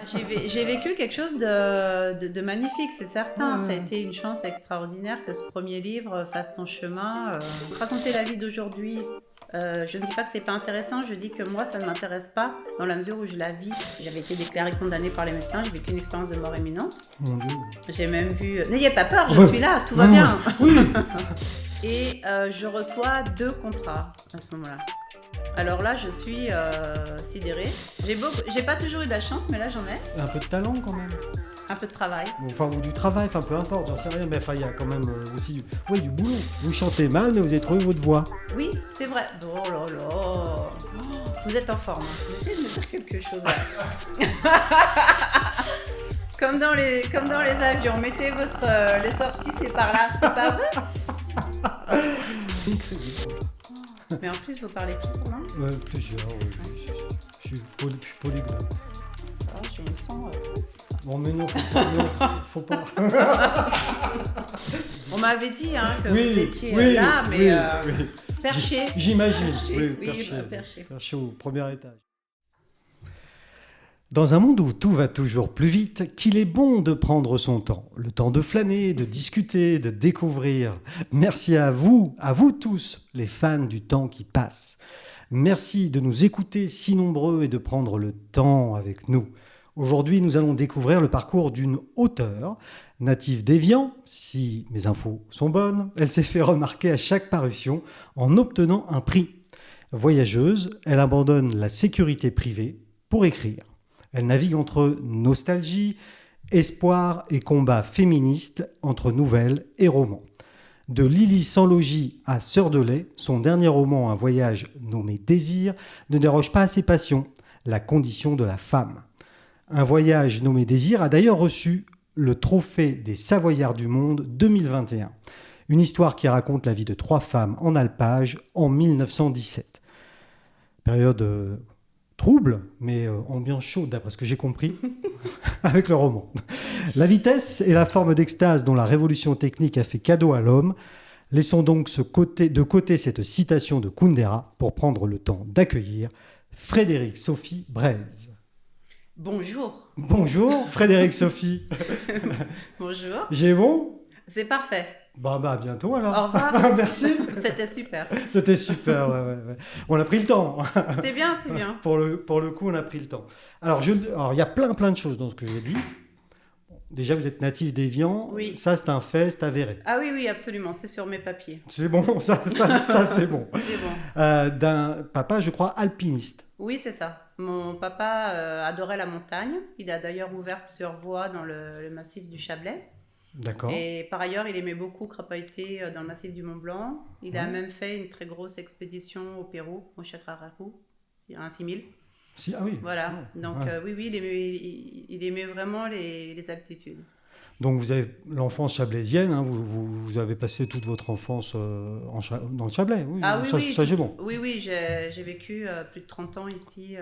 J'ai vécu quelque chose de magnifique, c'est certain. Ça a Ouais. été une chance extraordinaire que ce premier livre fasse son chemin. Raconter la vie d'aujourd'hui, je ne dis pas que c'est pas intéressant, je dis que moi, ça ne m'intéresse pas dans la mesure où je la vis. J'avais été déclarée condamnée par les médecins, j'ai vécu une expérience de mort imminente. Mon Dieu. J'ai même vu... N'ayez pas peur, je Ouais. suis là, tout va Non, bien. Oui. Et je reçois 2 contrats à ce moment-là. Alors là, je suis sidérée. J'ai pas toujours eu de la chance, mais là, j'en ai. Un peu de talent quand même. Un peu de travail. Enfin, ou du travail, enfin peu importe, j'en sais rien, mais enfin il y a quand même aussi du boulot. Vous chantez mal, mais vous avez trouvé votre voix. Oui, c'est vrai. Oh là là. Oh, vous êtes en forme. Hein. J'essaie de me dire quelque chose là. comme dans les avions. Mettez les sorties, c'est par là. C'est pas vrai? Incroyable. Mais en plus, vous parlez plus en langue. Plusieurs, oui. Je suis polyglotte. Oh, je me sens... Bon, mais non, faut pas. On m'avait dit hein, que Oui, vous étiez oui, là, mais oui. perché. J'imagine, Perché, oui, oui, perché, perché. au premier étage. Dans un monde où tout va toujours plus vite, qu'il est bon de prendre son temps, le temps de flâner, de discuter, de découvrir. Merci à vous tous, les fans du temps qui passe. Merci de nous écouter si nombreux et de prendre le temps avec nous. Aujourd'hui, nous allons découvrir le parcours d'une auteure, native d'Évian. Si mes infos sont bonnes, elle s'est fait remarquer à chaque parution en obtenant un prix. Voyageuse, elle abandonne la sécurité privée pour écrire. Elle navigue entre nostalgie, espoir et combat féministe, entre nouvelles et romans. De Lily sans logis à Sœur de lait, son dernier roman, un voyage nommé Désir, ne déroge pas à ses passions, la condition de la femme. Un voyage nommé Désir a d'ailleurs reçu le trophée des Savoyards du Monde 2021. Une histoire qui raconte la vie de 3 femmes en alpage en 1917. Période trouble, mais ambiance chaude d'après ce que j'ai compris avec le roman. La vitesse et la forme d'extase dont la révolution technique a fait cadeau à l'homme. Laissons donc de côté cette citation de Kundera pour prendre le temps d'accueillir Frédéric Sophie Braise. Bonjour. Bonjour Frédéric Sophie. Bonjour. J'ai bon? C'est parfait. Bah à bientôt alors. Au revoir. Merci. C'était super. C'était super, ouais. On a pris le temps. C'est bien, c'est bien. Pour le coup, on a pris le temps. Alors, il y a plein de choses dans ce que j'ai dit. Déjà, vous êtes natif d'Évian. Oui. Ça, c'est un fait, c'est avéré. Ah oui, absolument. C'est sur mes papiers. C'est bon, ça c'est bon. C'est bon. D'un papa, je crois, alpiniste. Oui, c'est ça. Mon papa adorait la montagne. Il a d'ailleurs ouvert plusieurs voies dans le massif du Chablais. D'accord. Et par ailleurs, il aimait beaucoup crapahuter dans le massif du Mont Blanc. Il a même fait une très grosse expédition au Pérou, au Chacraracu, un 6000. Ah oui. Voilà. Ouais. Donc oui, il aimait vraiment les altitudes. Donc vous avez l'enfance chablaisienne, hein, vous avez passé toute votre enfance dans le Chablais. Oui, ah oui, ça j'ai bon. Oui, j'ai vécu plus de 30 ans ici.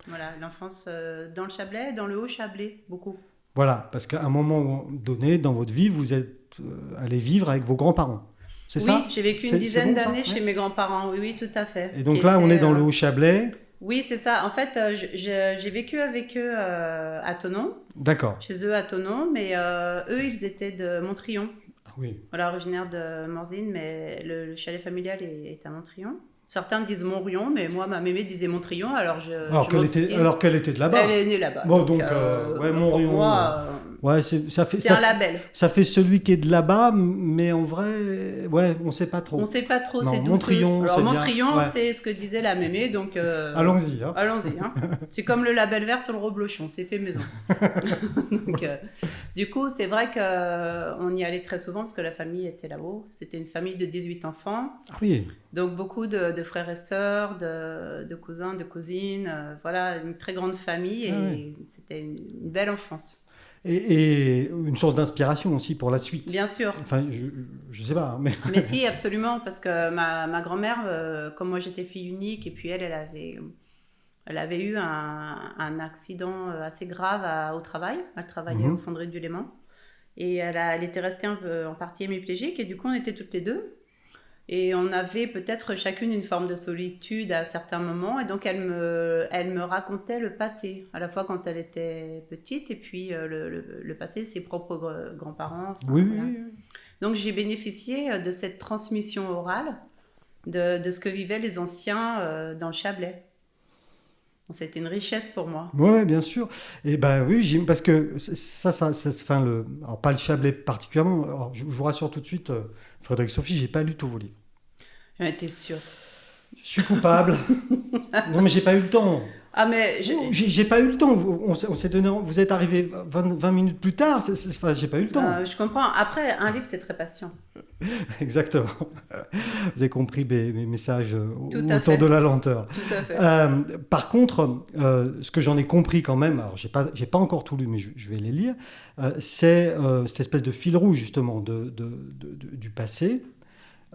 Voilà, l'enfance dans le Chablais, dans le Haut-Chablais, beaucoup. Voilà, parce qu'à un moment donné dans votre vie, vous êtes allé vivre avec vos grands-parents. C'est ça? Oui, j'ai vécu une dizaine d'années chez mes grands-parents. Oui, tout à fait. Et donc là, on est dans le Haut-Chablais. Oui, c'est ça. En fait, j'ai vécu avec eux à Thonon. D'accord. Chez eux à Thonon, mais eux, ils étaient de Montrion. Ah oui. Voilà, originaire de Morzine, mais le chalet familial est à Montrion. Certains disent Montrion, mais moi, ma mémé disait Montrion, alors qu'elle était de là-bas. Elle est née là-bas. Bon, donc ouais, Montrion. Moi, ouais, c'est un label. Ça fait celui qui est de là-bas, mais en vrai, ouais, on sait pas trop. On sait pas trop, non, c'est Montrion, alors, c'est Montrion, bien. Ouais. c'est ce que disait la mémé, donc... Allons-y. Hein. Allons-y. Hein. C'est comme le label vert sur le reblochon, c'est fait maison. Donc, du coup, c'est vrai qu'on y allait très souvent parce que la famille était là-haut. C'était une famille de 18 enfants. Ah oui. Donc, beaucoup de frères et sœurs, de cousins, de cousines. Voilà, une très grande famille et c'était une belle enfance. Et une source d'inspiration aussi pour la suite. Bien sûr. Enfin, je sais pas. Mais si, absolument, parce que ma grand-mère, comme moi j'étais fille unique, et puis elle avait eu un accident assez grave au travail. Elle travaillait aux Fonderies du Léman. Et elle était restée un peu en partie hémiplégique, et du coup on était toutes les deux. Et on avait peut-être chacune une forme de solitude à certains moments. Et donc, elle me racontait le passé, à la fois quand elle était petite et puis le passé de ses propres grands-parents. Enfin, Oui, voilà. oui, oui. Donc, j'ai bénéficié de cette transmission orale, de ce que vivaient les anciens dans le Chablais. C'était une richesse pour moi. Ouais, bien sûr. Et ben oui, parce que enfin alors pas le Chablais particulièrement. Alors, je vous rassure tout de suite, Frédéric Sophie, j'ai pas lu tous vos livres. J'en étais sûre. Je suis coupable. Non, mais j'ai pas eu le temps. Ah, mais J'ai pas eu le temps. On s'est donné. Vous êtes arrivé 20 minutes plus tard. Enfin, j'ai pas eu le temps. je comprends. Après, un livre, c'est très patient. Exactement. Vous avez compris mes messages Tout à autour fait. de la lenteur. Tout à fait. Par contre, ce que j'en ai compris quand même, alors j'ai pas encore tout lu, mais je vais les lire, c'est cette espèce de fil rouge justement du passé,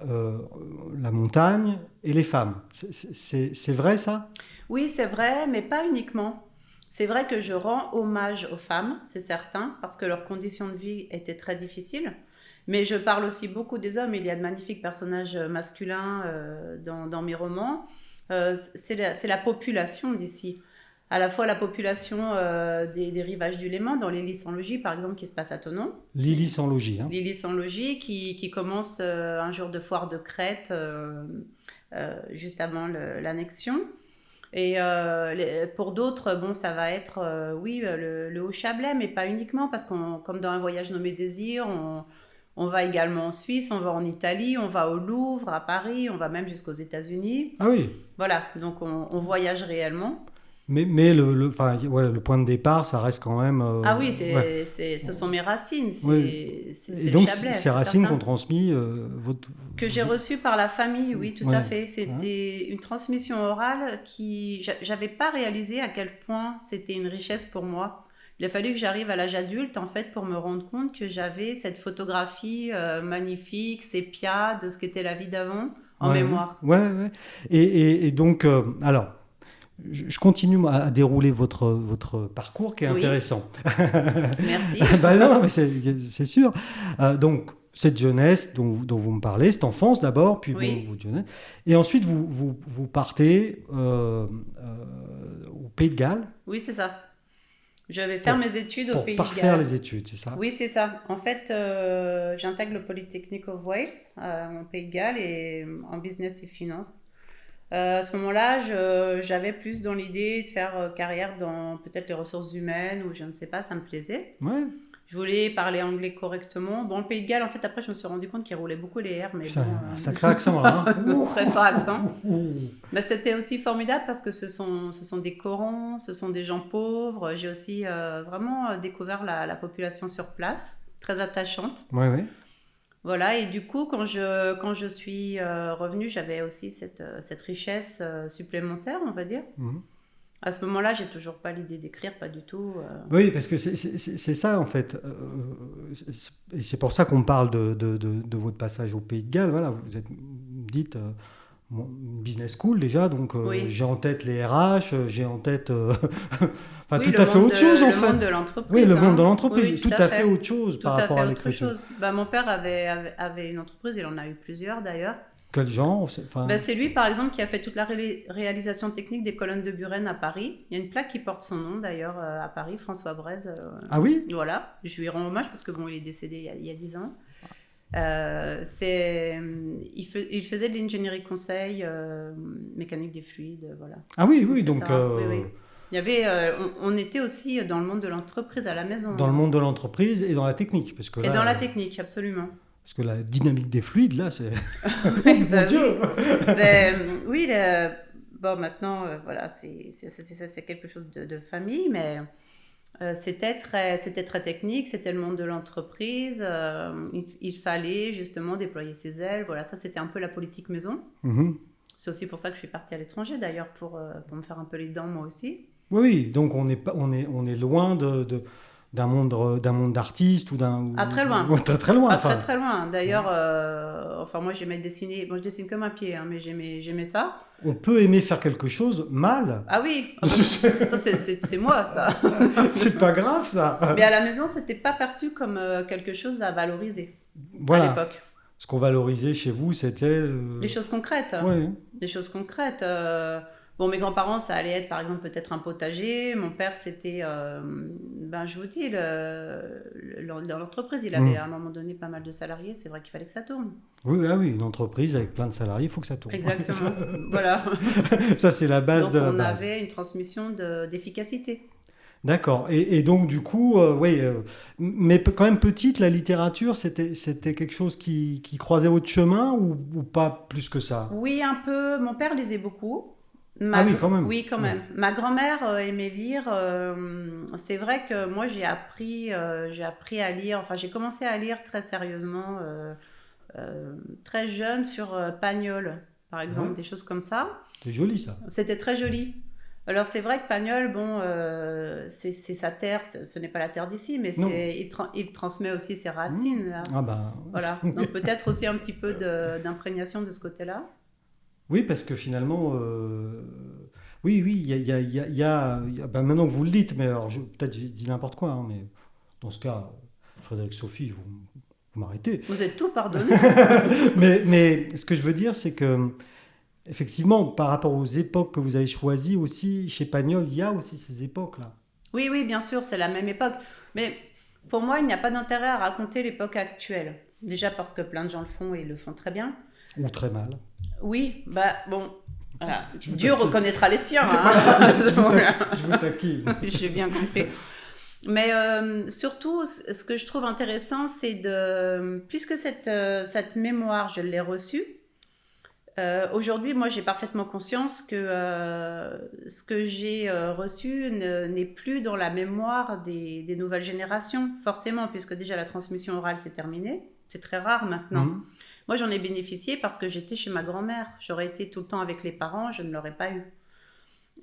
la montagne et les femmes. C'est vrai ça? Oui, c'est vrai, mais pas uniquement. C'est vrai que je rends hommage aux femmes, c'est certain, parce que leurs conditions de vie étaient très difficiles. Mais je parle aussi beaucoup des hommes. Il y a de magnifiques personnages masculins dans mes romans. C'est la population d'ici. À la fois la population des rivages du Léman, dans l'Élie sans logis, par exemple, qui se passe à Thonon. Lily sans logis. Hein. L'Élie sans logis, qui commence un jour de foire de Crète, juste avant l'annexion. Et pour d'autres, bon, ça va être, oui, le Haut-Chablais, mais pas uniquement, parce comme dans un voyage nommé Désir, on va également en Suisse, on va en Italie, on va au Louvre, à Paris, on va même jusqu'aux États-Unis. Ah oui. Voilà, donc on voyage réellement. Mais enfin, voilà, le point de départ, ça reste quand même. Ah oui, ouais. ce sont mes racines, Oui. c'est Et le donc, Chablais. ces racines qu'ont transmis Que j'ai reçues par la famille, oui, tout Ouais. à fait. C'était une transmission orale qui... J'avais pas réalisé à quel point c'était une richesse pour moi. Il a fallu que j'arrive à l'âge adulte, en fait, pour me rendre compte que j'avais cette photographie magnifique, sépia, de ce qu'était la vie d'avant, en mémoire. Ouais. Et donc, alors, je continue à dérouler votre parcours qui est Oui. intéressant. Merci. Ben non, mais c'est sûr. Donc, cette jeunesse dont vous me parlez, cette enfance d'abord, puis Oui. votre jeunesse. Et ensuite, vous partez au Pays de Galles Oui, c'est ça. Je vais faire mes études au pour Pays de parfaire Galles. les études, c'est ça? Oui, c'est ça. En fait, j'intègre le Polytechnic of Wales, en Pays de Galles, et en business et finance. À ce moment-là, j'avais plus dans l'idée de faire carrière dans peut-être les ressources humaines, ou je ne sais pas, ça me plaisait. Ouais. Je voulais parler anglais correctement. Bon, le Pays de Galles, en fait, après, je me suis rendu compte qu'il roulait beaucoup les R, mais Putain, bon... un sacré accent là. Hein. Très fort accent. Mais c'était aussi formidable parce que ce sont des corons, ce sont des gens pauvres. J'ai aussi vraiment découvert la population sur place, très attachante. Ouais. Voilà, et du coup, quand je suis revenue, j'avais aussi cette richesse supplémentaire, on va dire. Mhm. À ce moment-là, j'ai toujours pas l'idée d'écrire, pas du tout. Oui, parce que c'est ça en fait. Et c'est pour ça qu'on parle de votre passage au Pays de Galles. Voilà, vous êtes dites business school déjà, donc Oui. j'ai en tête les RH, j'ai en tête enfin, Oui, tout à fait autre chose en fait. Le monde de l'entreprise. Oui, le monde de hein. l'entreprise, Oui, tout à fait autre chose Tout par à rapport fait à autre l'écriture. chose. Bah, mon père avait une entreprise, il en a eu plusieurs d'ailleurs. Quel genre? Enfin, Bah, c'est lui, par exemple, qui a fait toute la réalisation technique des colonnes de Buren à Paris. Il y a une plaque qui porte son nom, d'ailleurs, à Paris, François Braise. Ah oui? Voilà, je lui rends hommage parce que bon, il est décédé il y a 10 ans. Il faisait de l'ingénierie conseil, mécanique des fluides, voilà. Ah oui, etc. donc Oui. Il y avait, on était aussi dans le monde de l'entreprise à la maison. dans le monde de l'entreprise et dans la technique. Parce que Et là, dans la technique, absolument. Parce que la dynamique des fluides, là, c'est... Oui, Mon Dieu. oui, bon, maintenant, voilà, c'est quelque chose de famille, mais c'était très technique, c'était le monde de l'entreprise. Il fallait justement déployer ses ailes. Voilà, ça, c'était un peu la politique maison. Mhm. C'est aussi pour ça que je suis partie à l'étranger, d'ailleurs, pour me faire un peu les dents, moi aussi. Oui, donc on est loin d'un monde d'artistes ou d'un... Ah, très loin. Très, très loin. Ah, enfin. très loin. D'ailleurs, moi, j'aimais dessiner. Bon, je dessine comme un pied, hein, mais j'aimais ça. On peut aimer faire quelque chose mal. Ah oui, ça, c'est moi, ça. C'est pas grave, ça. Mais à la maison, c'était pas perçu comme quelque chose à valoriser à Voilà. l'époque. Ce qu'on valorisait chez vous, c'était... Les choses concrètes. Ouais. Des choses concrètes. Bon, mes grands-parents, ça allait être par exemple peut-être un potager. Mon père, c'était, ben, je vous dis, dans l'entreprise, il avait à un moment donné pas mal de salariés. C'est vrai qu'il fallait que ça tourne. Oui, ah oui, une entreprise avec plein de salariés, il faut que ça tourne. Exactement. Voilà. Ça, c'est la base Donc, de la on base. avait une transmission d'efficacité. D'accord. Et donc, du coup, oui, mais quand même petite, la littérature, c'était quelque chose qui croisait votre chemin ou pas plus que ça? Oui, un peu. Mon père lisait beaucoup. Ah oui, quand même. Oui, quand même. Ma grand-mère aimait lire. C'est vrai que moi, j'ai appris à lire. Enfin, j'ai commencé à lire très sérieusement, très jeune, sur Pagnol, par exemple, Ouais. des choses comme ça. C'est joli, ça. C'était très joli. Alors, c'est vrai que Pagnol, bon, c'est sa terre. Ce n'est pas la terre d'ici, mais Non. il transmet aussi ses racines, là. Ah bah, Voilà. Donc, peut-être aussi un petit peu d'imprégnation de ce côté-là. oui, parce que finalement, oui, oui, bah, maintenant que vous le dites, mais alors, peut-être j'ai dit n'importe quoi, hein, mais dans ce cas, Frédéric Sophie, vous m'arrêtez. Vous êtes tout pardonné. Mais ce que je veux dire, c'est que effectivement, par rapport aux époques que vous avez choisies aussi, chez Pagnol, il y a aussi ces époques-là. Oui, oui, bien sûr, c'est la même époque. Mais pour moi, il n'y a pas d'intérêt à raconter l'époque actuelle. Déjà parce que plein de gens le font et le font très bien. Ou très mal. Oui, bah bon, voilà. Je vous Dieu taquine. reconnaîtra les siens. Hein. Voilà. Je vous taquine. J'ai bien compris. Mais surtout, ce que je trouve intéressant, c'est puisque cette mémoire, je l'ai reçue, aujourd'hui, moi, j'ai parfaitement conscience que ce que j'ai reçu n'est plus dans la mémoire des nouvelles générations, forcément, puisque déjà la transmission orale, c'est terminé. C'est très rare maintenant. Mhm. Moi, j'en ai bénéficié parce que j'étais chez ma grand-mère. J'aurais été tout le temps avec les parents, je ne l'aurais pas eu.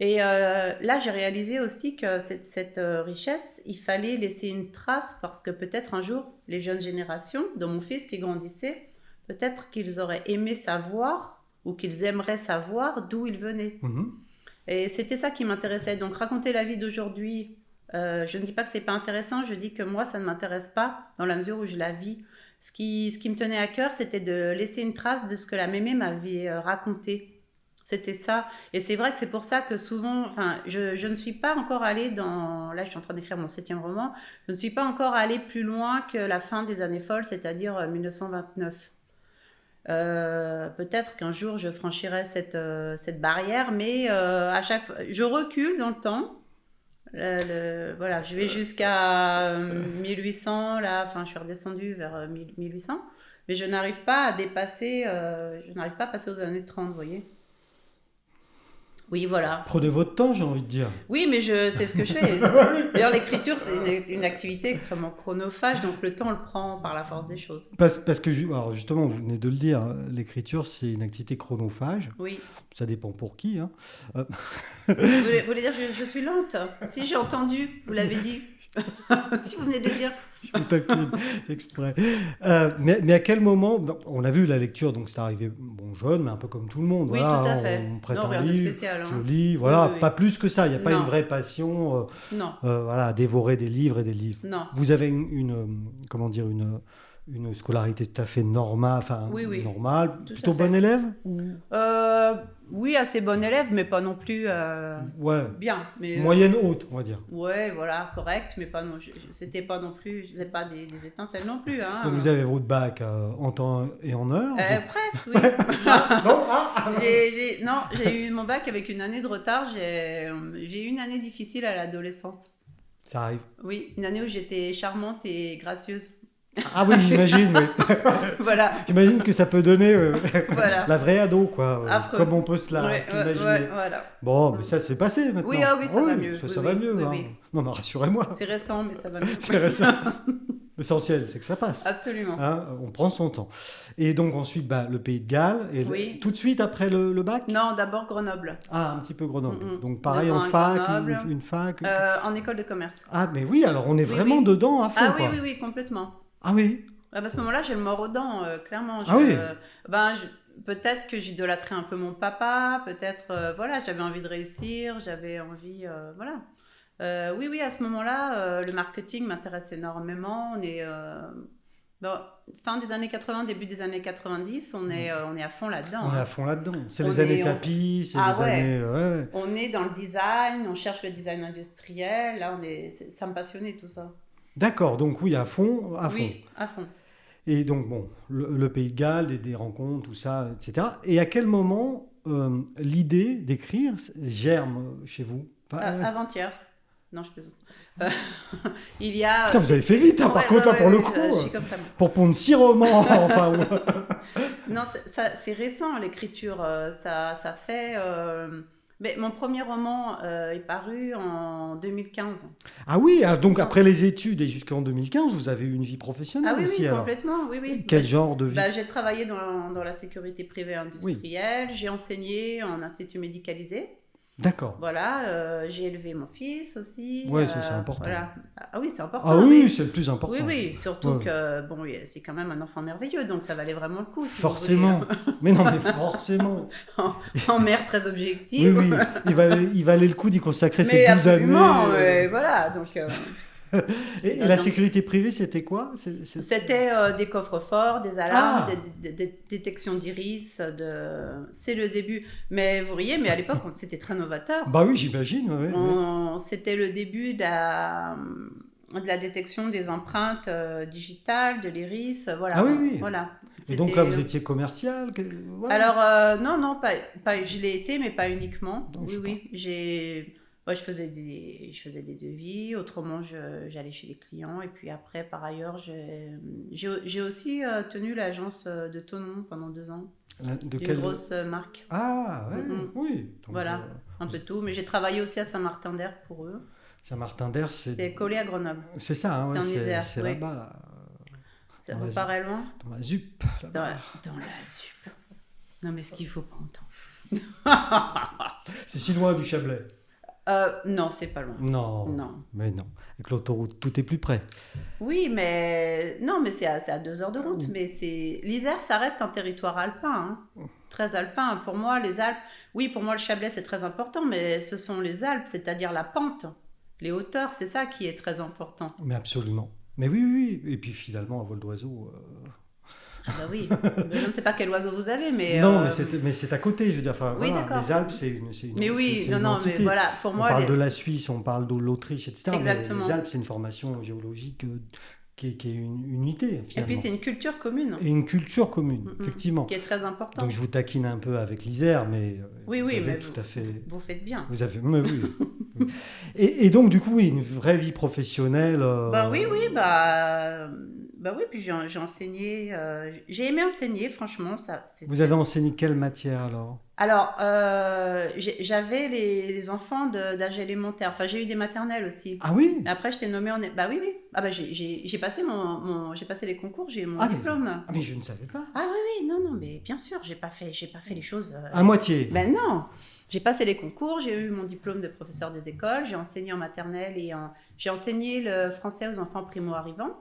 Et là, j'ai réalisé aussi que cette richesse, il fallait laisser une trace parce que peut-être un jour, les jeunes générations, dont mon fils qui grandissait, peut-être qu'ils auraient aimé savoir ou qu'ils aimeraient savoir d'où ils venaient. Mhm. Et c'était ça qui m'intéressait. Donc, raconter la vie d'aujourd'hui, je ne dis pas que c'est pas intéressant, je dis que moi, ça ne m'intéresse pas dans la mesure où je la vis. Ce qui me tenait à cœur, c'était de laisser une trace de ce que la mémé m'avait raconté. C'était ça. Et c'est vrai que c'est pour ça que souvent, enfin, je ne suis pas encore allée dans... Là, je suis en train d'écrire mon 7e roman. Je ne suis pas encore allée plus loin que la fin des années folles, c'est-à-dire 1929. Peut-être qu'un jour, je franchirai cette barrière, mais à chaque fois, je recule dans le temps. Voilà, je vais jusqu'à 1800, là, enfin, je suis redescendue vers 1800, mais je n'arrive pas à dépasser, je n'arrive pas à passer aux années 30, vous voyez. Oui, voilà. Prenez votre temps, j'ai envie de dire. Oui, mais c'est ce que je fais. D'ailleurs, l'écriture, c'est une activité extrêmement chronophage, donc le temps, on le prend par la force des choses. Parce que, alors justement, vous venez de le dire, hein, l'écriture, c'est une activité chronophage. Oui. Ça dépend pour qui. Hein. Vous voulez dire que je suis lente? Si, j'ai entendu, vous l'avez dit. Si vous venez de le dire. Je vous taquine exprès. Mais à quel moment, on a vu la lecture, donc c'est arrivé bon, jeune, mais un peu comme tout le monde. Oui, voilà, tout à fait. On prête Non, un rien de livre, spécial, hein. je lis, voilà, Oui, oui. pas plus que ça. Il n'y a pas Non. une vraie passion, Non, voilà, à dévorer des livres et des livres. non. Vous avez comment dire, une scolarité tout à fait normale, enfin Oui, oui. normale, Tout à plutôt fait. bon élève Oui, assez bon élève, mais pas non plus Ouais, bien. Mais, moyenne haute, on va dire. ouais, voilà, correct, mais pas non. C'était pas non plus. Je faisais pas des étincelles non plus, hein. Donc vous avez votre bac en temps et en heure. Presque, oui. Non, ah, Non, j'ai eu mon bac avec une année de retard. J'ai eu une année difficile à l'adolescence. ça arrive. Oui, une année où j'étais charmante et gracieuse. Ah oui, j'imagine. Oui. Voilà, J'imagine que ça peut donner voilà. la vraie ado, quoi. Affreux. Comme on peut se Ouais, l'imaginer. ouais, voilà. Bon, mais ça, c'est passé maintenant. Oui, ah oui, ça va mieux. Ça Oui, va oui, mieux. oui, hein. oui. Non, mais rassurez-moi. C'est récent, mais ça va mieux. C'est récent. L'essentiel, c'est que ça passe. Absolument. Hein, on prend son temps. Et donc ensuite, bah, le Pays de Galles. Et Oui. tout de suite après le bac Non, d'abord Grenoble. Ah, un petit peu Grenoble. Mm-mm. Donc pareil, Devant en un fac, Grenoble. une fac. En école de commerce. Ah, mais oui, alors on est Oui, vraiment oui. dedans à fond, Ah oui, quoi. oui, oui, complètement. Ah oui. Parce que à ce moment-là, j'ai le mort aux dents, clairement. Ah oui. Peut-être que j'idolâtrais un peu mon papa, peut-être, voilà, j'avais envie de réussir, j'avais envie, voilà. Oui, oui, à ce moment-là, le marketing m'intéresse énormément. Bon, fin des années 80, début des années 90, on est à fond là-dedans. On est hein. à fond là-dedans. C'est On les est- années on- tapis, c'est Ah les ouais. années... ouais. On est dans le design, on cherche le design industriel. Là, ça me passionnait tout ça. D'accord, donc oui, à fond, à fond. Oui, à fond. Et donc, bon, le Pays de Galles, des rencontres, tout ça, etc. Et à quel moment l'idée d'écrire germe chez vous? Enfin, Avant-hier. Non, je plaisante. Euh, il y a. Putain, vous avez fait vite, hein, par contre, là, pour le coup. Je suis comme ça. Moi. Pour pondre 6 romans, enfin... Non, c'est récent l'écriture. Ça fait. Mais mon premier roman est paru en 2015. Ah oui, donc après les études et jusqu'en 2015, vous avez eu une vie professionnelle Ah oui, aussi, oui, alors. complètement. Oui, oui. Quel genre de vie? J'ai travaillé dans la sécurité privée industrielle. J'ai enseigné en institut médicalisé. D'accord. Voilà, j'ai élevé mon fils aussi. Ouais, ça c'est important. Voilà. Ah oui, c'est important. Ah oui, c'est le plus important. Oui, oui, surtout Ouais. que bon, c'est quand même un enfant merveilleux, donc ça valait vraiment le coup. Si vous Forcément. voulez. Mais non, mais forcément. En mère très Oui, objective. oui. Il valait le coup d'y consacrer Mais ces 12 absolument, années. voilà. Donc, Et la sécurité privée, c'était quoi? c'était des coffres-forts, des alarmes, Ah. des détections d'iris. C'est le début. Mais vous riez, mais à l'époque, c'était très novateur. Bah oui, j'imagine. Ouais, ouais. C'était le début de la détection des empreintes digitales, de l'iris. Voilà. Ah oui, oui. Voilà. Et donc là, vous étiez commercial? Ouais. Alors, non, pas, je l'ai été, mais pas uniquement. Non, je Oui, oui. Moi, je faisais des devis, autrement, j'allais chez les clients. Et puis après, par ailleurs, j'ai aussi tenu l'agence de Tonon pendant 2 ans. De Une quelle grosse marque. Ah, ouais, Mhm. oui. Donc, Voilà, un peu tout. Mais j'ai travaillé aussi à Saint-Martin-d'Hers pour eux. Saint-Martin-d'Hers, C'est collé à Grenoble. c'est ça, hein, c'est en Isère, c'est oui. là-bas, là, Ça Dans vous la- paraît loin dans la ZUP. dans là-bas. la ZUP. Non, mais ce qu'il faut pas entendre. C'est si loin du Chablais. Non, c'est pas loin. Non. Non. Mais non. Avec l'autoroute, tout est plus près. Oui, mais non, mais c'est à 2 heures de route. Mais l'Isère, ça reste un territoire alpin, hein. Très alpin. Pour moi, les Alpes. Oui, pour moi, le Chablais c'est très important, mais ce sont les Alpes, c'est-à-dire la pente, les hauteurs, c'est ça qui est très important. Mais absolument. Mais oui, oui, oui. Et puis finalement, à vol d'oiseau. Ah bah oui. Je ne sais pas quel oiseau vous avez, mais. Non, mais c'est à côté, je veux dire. Enfin, Oui, voilà, d'accord. les Alpes, c'est une. Mais oui, c'est non, une non, entité. mais voilà, pour On moi. parle de la Suisse, on parle de l'Autriche, etc. Exactement. Mais les Alpes, c'est une formation géologique qui est une unité, Et finalement. puis c'est une culture commune, Et une culture commune, Mhm. effectivement. ce qui est très important. Donc je vous taquine un peu avec l'Isère, mais Oui, vous oui, avez mais tout à fait. vous faites bien. Vous avez, mais oui. Oui. Et donc du coup, oui, une vraie vie professionnelle. Bah oui, oui, puis j'ai enseigné, j'ai aimé enseigner, franchement. Vous avez enseigné quelle matière alors? Alors, j'avais les enfants d'âge élémentaire, enfin j'ai eu des maternelles aussi. Ah oui. Après, je t'ai nommée en... Bah oui, oui. Ah bah j'ai passé j'ai passé les concours, j'ai eu mon Ah, diplôme. mais je ne savais pas. Ah oui, oui, non, mais bien sûr, j'ai pas fait les choses... À moitié. Ben non, j'ai passé les concours, j'ai eu mon diplôme de professeur des écoles, j'ai enseigné en maternelle j'ai enseigné le français aux enfants primo-arrivants.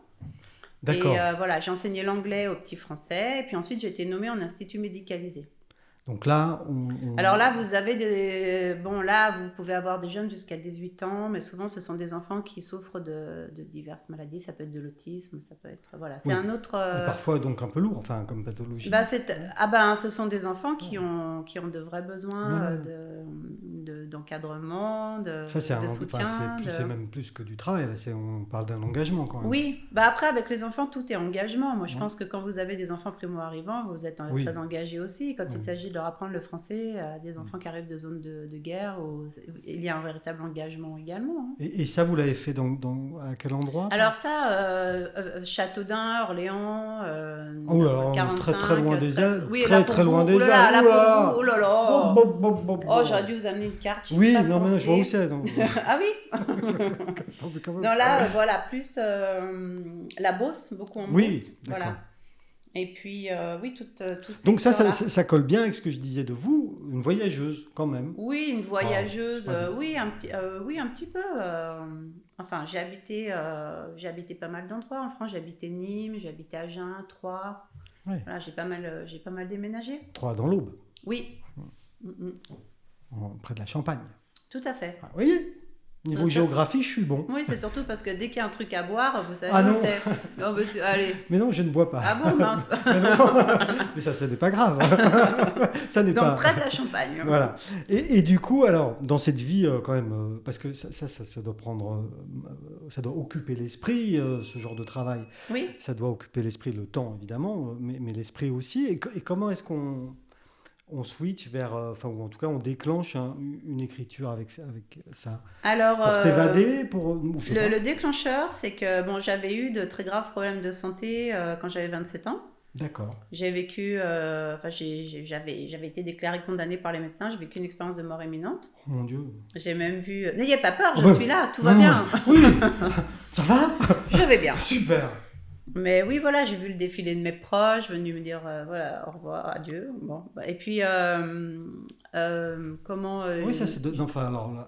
D'accord. Et voilà, j'ai enseigné l'anglais aux petits français, et puis ensuite j'ai été nommée en institut médicalisé. Donc là, Alors là, vous avez bon, là, vous pouvez avoir des jeunes jusqu'à 18 ans, mais souvent, ce sont des enfants qui souffrent de diverses maladies. Ça peut être de l'autisme, ça peut être... Voilà, c'est Oui. un autre... Et parfois donc un peu lourd, enfin comme pathologie. ce sont des enfants qui ont de vrais besoins d'encadrement, Ça c'est de soutien. c'est même plus que du travail. Là, on parle d'un engagement quand même. Oui, après avec les enfants tout est engagement. Moi je pense que quand vous avez des enfants primo-arrivants, vous êtes Oui. très engagés aussi. Quand il Oui. s'agit de leur apprendre le français à des enfants qui arrivent de zones de guerre, il y a un véritable engagement également. Hein. Et ça vous l'avez fait à quel endroit? Alors ça, Châteaudun, Orléans, Oh là là, on est 45, très très loin des Alpes. Oui, Très là, pour très vous, loin des oh là là, Alpes. là, Oh là là. pour vous, oh là là. Oh, Oh, j'aurais dû vous amener une carte. j'y ai Oui, pas non mais je vois où pensé. c'est. donc. Ah oui. Non, mais quand même. Non là, voilà, plus la Beauce, beaucoup en Oui, Beauce, d'accord. voilà. Et puis oui, tout ce Donc ça secteur-là. colle bien avec ce que je disais de vous, une voyageuse quand même. Oui, une voyageuse, c'est pas oui, un petit peu. Enfin, j'ai habité pas mal d'endroits en France. J'ai habité Nîmes, j'ai habité Agen, Troyes. Ouais. Voilà, j'ai pas mal déménagé. Troyes dans l'Aube, Oui. Mm, mm. près de la Champagne. Tout à fait. Ah, vous voyez, Niveau Donc, ça- géographie, je suis bon. Oui, c'est surtout parce que dès qu'il y a un truc à boire, vous savez Ah où non. c'est. Non, monsieur, allez. Mais non, je ne bois pas. Ah bon, mince. Mais non. Mais ça n'est pas grave. Ça n'est Donc, pas. prête à champagne. Voilà. Et du coup, alors, dans cette vie, quand même, parce que ça doit prendre, ça doit occuper l'esprit, ce genre de travail. Oui. Ça doit occuper l'esprit, le temps, évidemment, mais l'esprit aussi. Et comment est-ce qu'on switch vers, enfin, ou en tout cas, on déclenche une écriture avec ça Alors, pour s'évader, ou je sais pas. le déclencheur, c'est que bon, j'avais eu de très graves problèmes de santé quand j'avais 27 ans. D'accord. J'ai vécu, enfin, j'avais été déclarée condamnée par les médecins. J'ai vécu une expérience de mort imminente. Oh mon Dieu. J'ai même vu. N'ayez pas peur, je Ouais. suis là, tout va Non, bien. Oui. Ça va. Je vais bien. Super. Mais oui, voilà, j'ai vu le défilé de mes proches, venus me dire voilà, au revoir, adieu. Bon. Et puis, comment. Oui, ça c'est enfin alors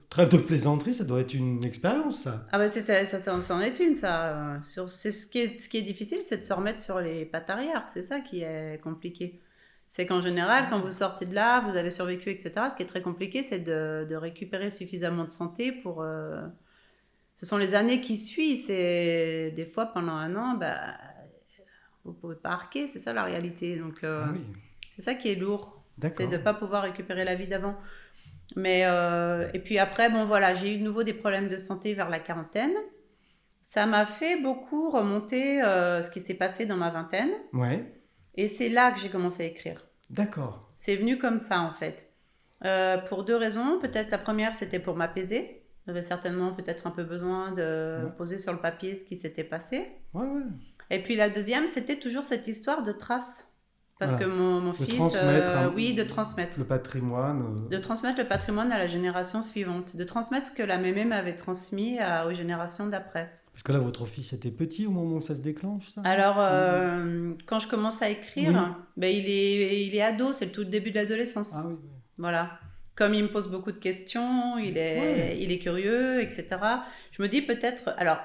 trêve de plaisanterie, ça doit être une expérience ça. Ah, bah, ça en est une, ça. C'est ce qui est difficile, c'est de se remettre sur les pattes arrière. C'est ça qui est compliqué. C'est qu'en général, quand vous sortez de là, vous avez survécu, etc. Ce qui est très compliqué, c'est de récupérer suffisamment de santé pour. Ce sont les années qui suivent. C'est des fois pendant un an, bah, vous pouvez pas arquer. C'est ça la réalité. Donc Ah oui. c'est ça qui est lourd. D'accord. C'est de pas pouvoir récupérer la vie d'avant. Mais et puis après, bon voilà, j'ai eu de nouveau des problèmes de santé vers la quarantaine. Ça m'a fait beaucoup remonter ce qui s'est passé dans ma vingtaine. Ouais. Et c'est là que j'ai commencé à écrire. D'accord. C'est venu comme ça en fait. Pour deux raisons. Peut-être la première, c'était pour m'apaiser. J'avais certainement peut-être un peu besoin de poser sur le papier ce qui s'était passé. Ouais, ouais. Et puis la deuxième, c'était toujours cette histoire de traces. Parce Voilà. que mon De fils, transmettre oui, de transmettre. le patrimoine. De transmettre le patrimoine à la génération suivante. De transmettre ce que la mémé m'avait transmis aux générations d'après. Parce que là, votre fils était petit au moment où ça se déclenche, ça. Alors, quand je commence à écrire, ben, il est ado, c'est le tout début de l'adolescence. Ah oui. Voilà. Comme il me pose beaucoup de questions, il est curieux, etc. Je me dis peut-être, alors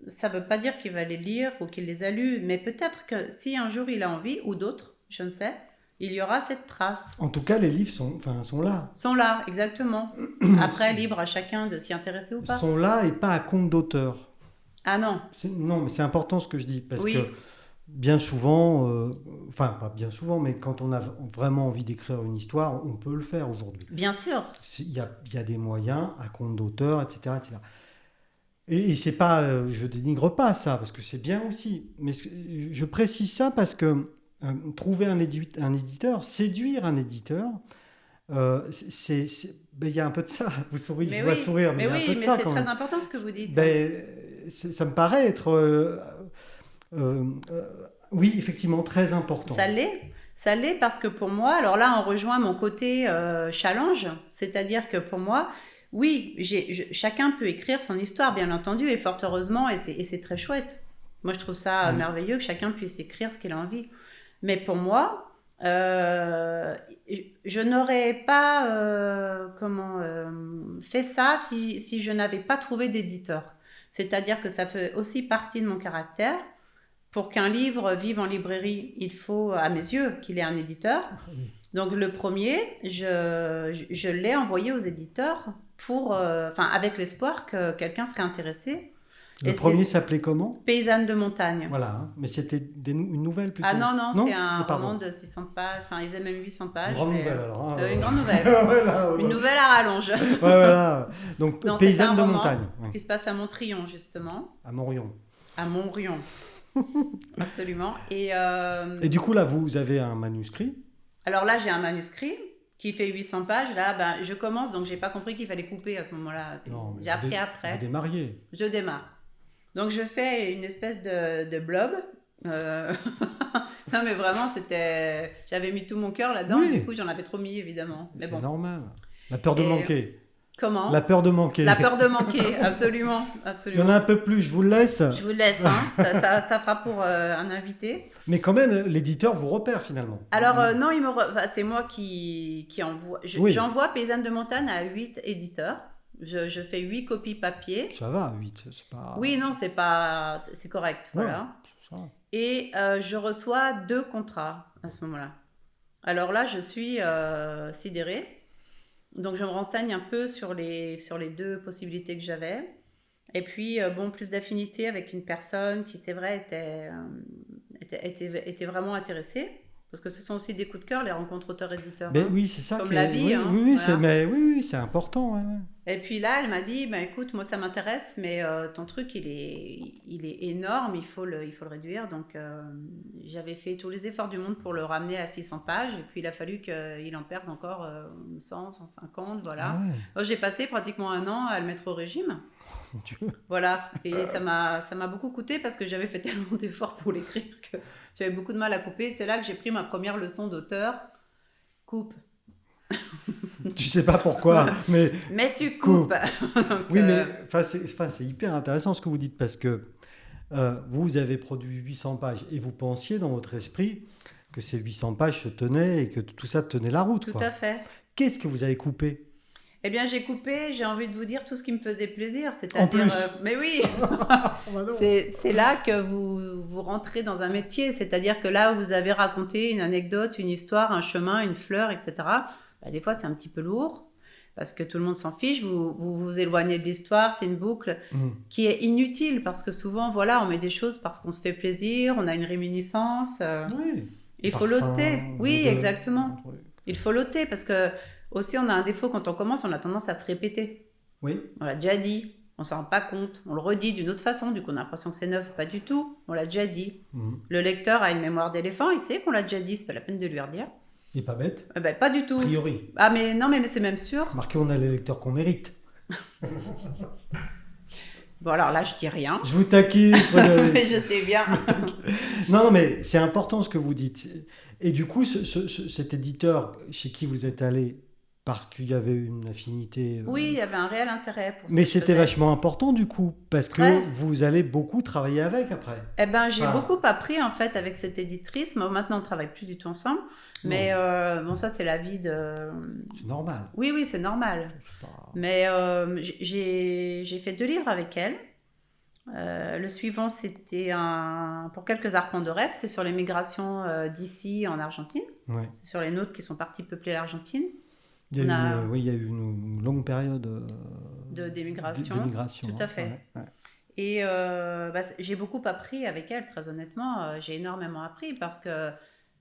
ça ne veut pas dire qu'il va les lire ou qu'il les a lus, mais peut-être que si un jour il a envie, ou d'autres, je ne sais, il y aura cette trace. En tout cas, les livres sont là. Sont là, exactement. Après, libre à chacun de s'y intéresser ou pas. Sont là et pas à compte d'auteur. Ah non. Non, mais c'est important ce que je dis, parce Oui. que bien souvent, enfin pas bien souvent, mais quand on a vraiment envie d'écrire une histoire, on peut le faire aujourd'hui. Bien sûr. Il y a des moyens à compte d'auteur, etc., etc. Et c'est pas, je dénigre pas ça, parce que c'est bien aussi. Mais je précise ça parce que trouver un éditeur, séduire un éditeur, il y a un peu de ça. Vous souriez, Mais je vois oui. sourire, mais il y a un peu de ça c'est quand très même. important ce que vous dites. Ça me paraît être, oui, effectivement, très important. Ça l'est parce que pour moi, alors là, on rejoint mon côté challenge, c'est-à-dire que pour moi, oui, chacun peut écrire son histoire, bien entendu, et fort heureusement, et c'est très chouette. Moi, je trouve ça merveilleux que chacun puisse écrire ce qu'il a envie. Mais pour moi, je n'aurais pas fait ça si je n'avais pas trouvé d'éditeur. C'est-à-dire que ça fait aussi partie de mon caractère. Pour qu'un livre vive en librairie, il faut, à mes yeux, qu'il ait un éditeur. Donc le premier, je l'ai envoyé aux éditeurs avec l'espoir que quelqu'un serait intéressé. Le premier s'appelait comment ? Paysanne de montagne. Voilà, hein. Mais c'était une nouvelle plutôt. Ah non, c'est un pardon. roman de 600 pages, enfin il faisait même 800 pages. Une grande nouvelle alors. Hein, une grande nouvelle. Voilà, Une nouvelle à rallonge. Ouais, voilà. Donc Non, Paysanne c'est un de roman montagne. qui se passe à Montrion justement. À Montrion. À Montrion. Absolument. Et du coup là, vous avez un manuscrit. Alors là, j'ai un manuscrit qui fait 800 pages. Là, je commence, donc j'ai pas compris qu'il fallait couper à ce moment-là. J'ai appris après. Vous démarriez. Je démarre. Donc je fais une espèce de blob. Non mais vraiment, j'avais mis tout mon cœur là-dedans. Oui. Du coup, j'en avais trop mis évidemment. Mais C'est normal. La peur de manquer. Comment ? La peur de manquer. La peur de manquer, absolument, absolument. Il y en a un peu plus, je vous le laisse. Je vous le laisse, hein. ça fera pour un invité. Mais quand même, l'éditeur vous repère finalement. Alors non, c'est moi qui envoie. J'envoie Paysanne de montagne à 8 éditeurs. Je fais 8 copies papier. Ça va, 8, c'est pas... Oui, non, c'est correct, voilà. Ça va. Et je reçois 2 contrats à ce moment-là. Alors là, je suis sidérée. Donc, je me renseigne un peu sur les deux possibilités que j'avais. Et puis, plus d'affinité avec une personne qui, c'est vrai, était vraiment intéressée. Parce que ce sont aussi des coups de cœur, les rencontres auteurs-éditeurs. Mais oui, c'est ça. Comme la vie. Oui, oui, oui, Voilà. oui, c'est important. Ouais, ouais. Et puis là, elle m'a dit, écoute, moi ça m'intéresse, mais ton truc, il est énorme, il faut le réduire. Donc j'avais fait tous les efforts du monde pour le ramener à 600 pages, et puis il a fallu qu'il en perde encore 100, 150, Ah voilà. ouais, Donc, j'ai passé pratiquement 1 an à le mettre au régime. mon Dieu. Voilà, et ça m'a beaucoup coûté parce que j'avais fait tellement d'efforts pour l'écrire que j'avais beaucoup de mal à couper. C'est là que j'ai pris ma première leçon d'auteur. Coupe. Tu sais pas pourquoi, mais Mais tu coupes. Donc, oui, mais c'est hyper intéressant ce que vous dites parce que vous avez produit 800 pages et vous pensiez dans votre esprit que ces 800 pages se tenaient et que tout ça tenait la route. tout Quoi. à fait. Qu'est-ce que vous avez coupé? Eh bien, j'ai coupé, j'ai envie de vous dire tout ce qui me faisait plaisir, En c'est-à-dire... plus. mais oui, c'est là que vous rentrez dans un métier, c'est-à-dire que là où vous avez raconté une anecdote, une histoire, un chemin, une fleur, etc., des fois c'est un petit peu lourd, parce que tout le monde s'en fiche, vous éloignez de l'histoire, c'est une boucle qui est inutile, parce que souvent, voilà, on met des choses parce qu'on se fait plaisir, on a une réminiscence, Oui. il faut l'ôter. Oui, exactement. Il faut l'ôter, parce que aussi on a un défaut quand on commence, on a tendance à se répéter. Oui. On l'a déjà dit, on s'en rend pas compte, on le redit d'une autre façon, du coup on a l'impression que c'est neuf, pas du tout, on l'a déjà dit. Le lecteur a une mémoire d'éléphant, il sait qu'on l'a déjà dit, c'est pas la peine de lui redire. Il n'est pas bête. Pas du tout. A priori. Ah mais non, mais c'est même sûr. Marqué, on a les lecteurs qu'on mérite. Bon alors là je dis rien. Je vous taquine. Mais je sais bien. Non, mais c'est important ce que vous dites. Et du coup, cet éditeur chez qui vous êtes allé, parce qu'il y avait une affinité... Oui, il y avait un réel intérêt pour ça. Mais c'était vachement important du coup, parce Très. que vous allez beaucoup travailler avec après. J'ai beaucoup appris en fait avec cette éditrice. Moi, maintenant on ne travaille plus du tout ensemble. Mais ça c'est la vie de... C'est normal. Oui, c'est normal. Mais j'ai fait 2 livres avec elle. Le suivant, c'était pour quelques arpents de rêve. C'est sur les migrations d'ici en Argentine. Ouais. C'est sur les nôtres qui sont partis peupler l'Argentine. Il y a eu une longue période d'émigration. Tout à fait. Ouais. Et j'ai beaucoup appris avec elle, très honnêtement. J'ai énormément appris parce que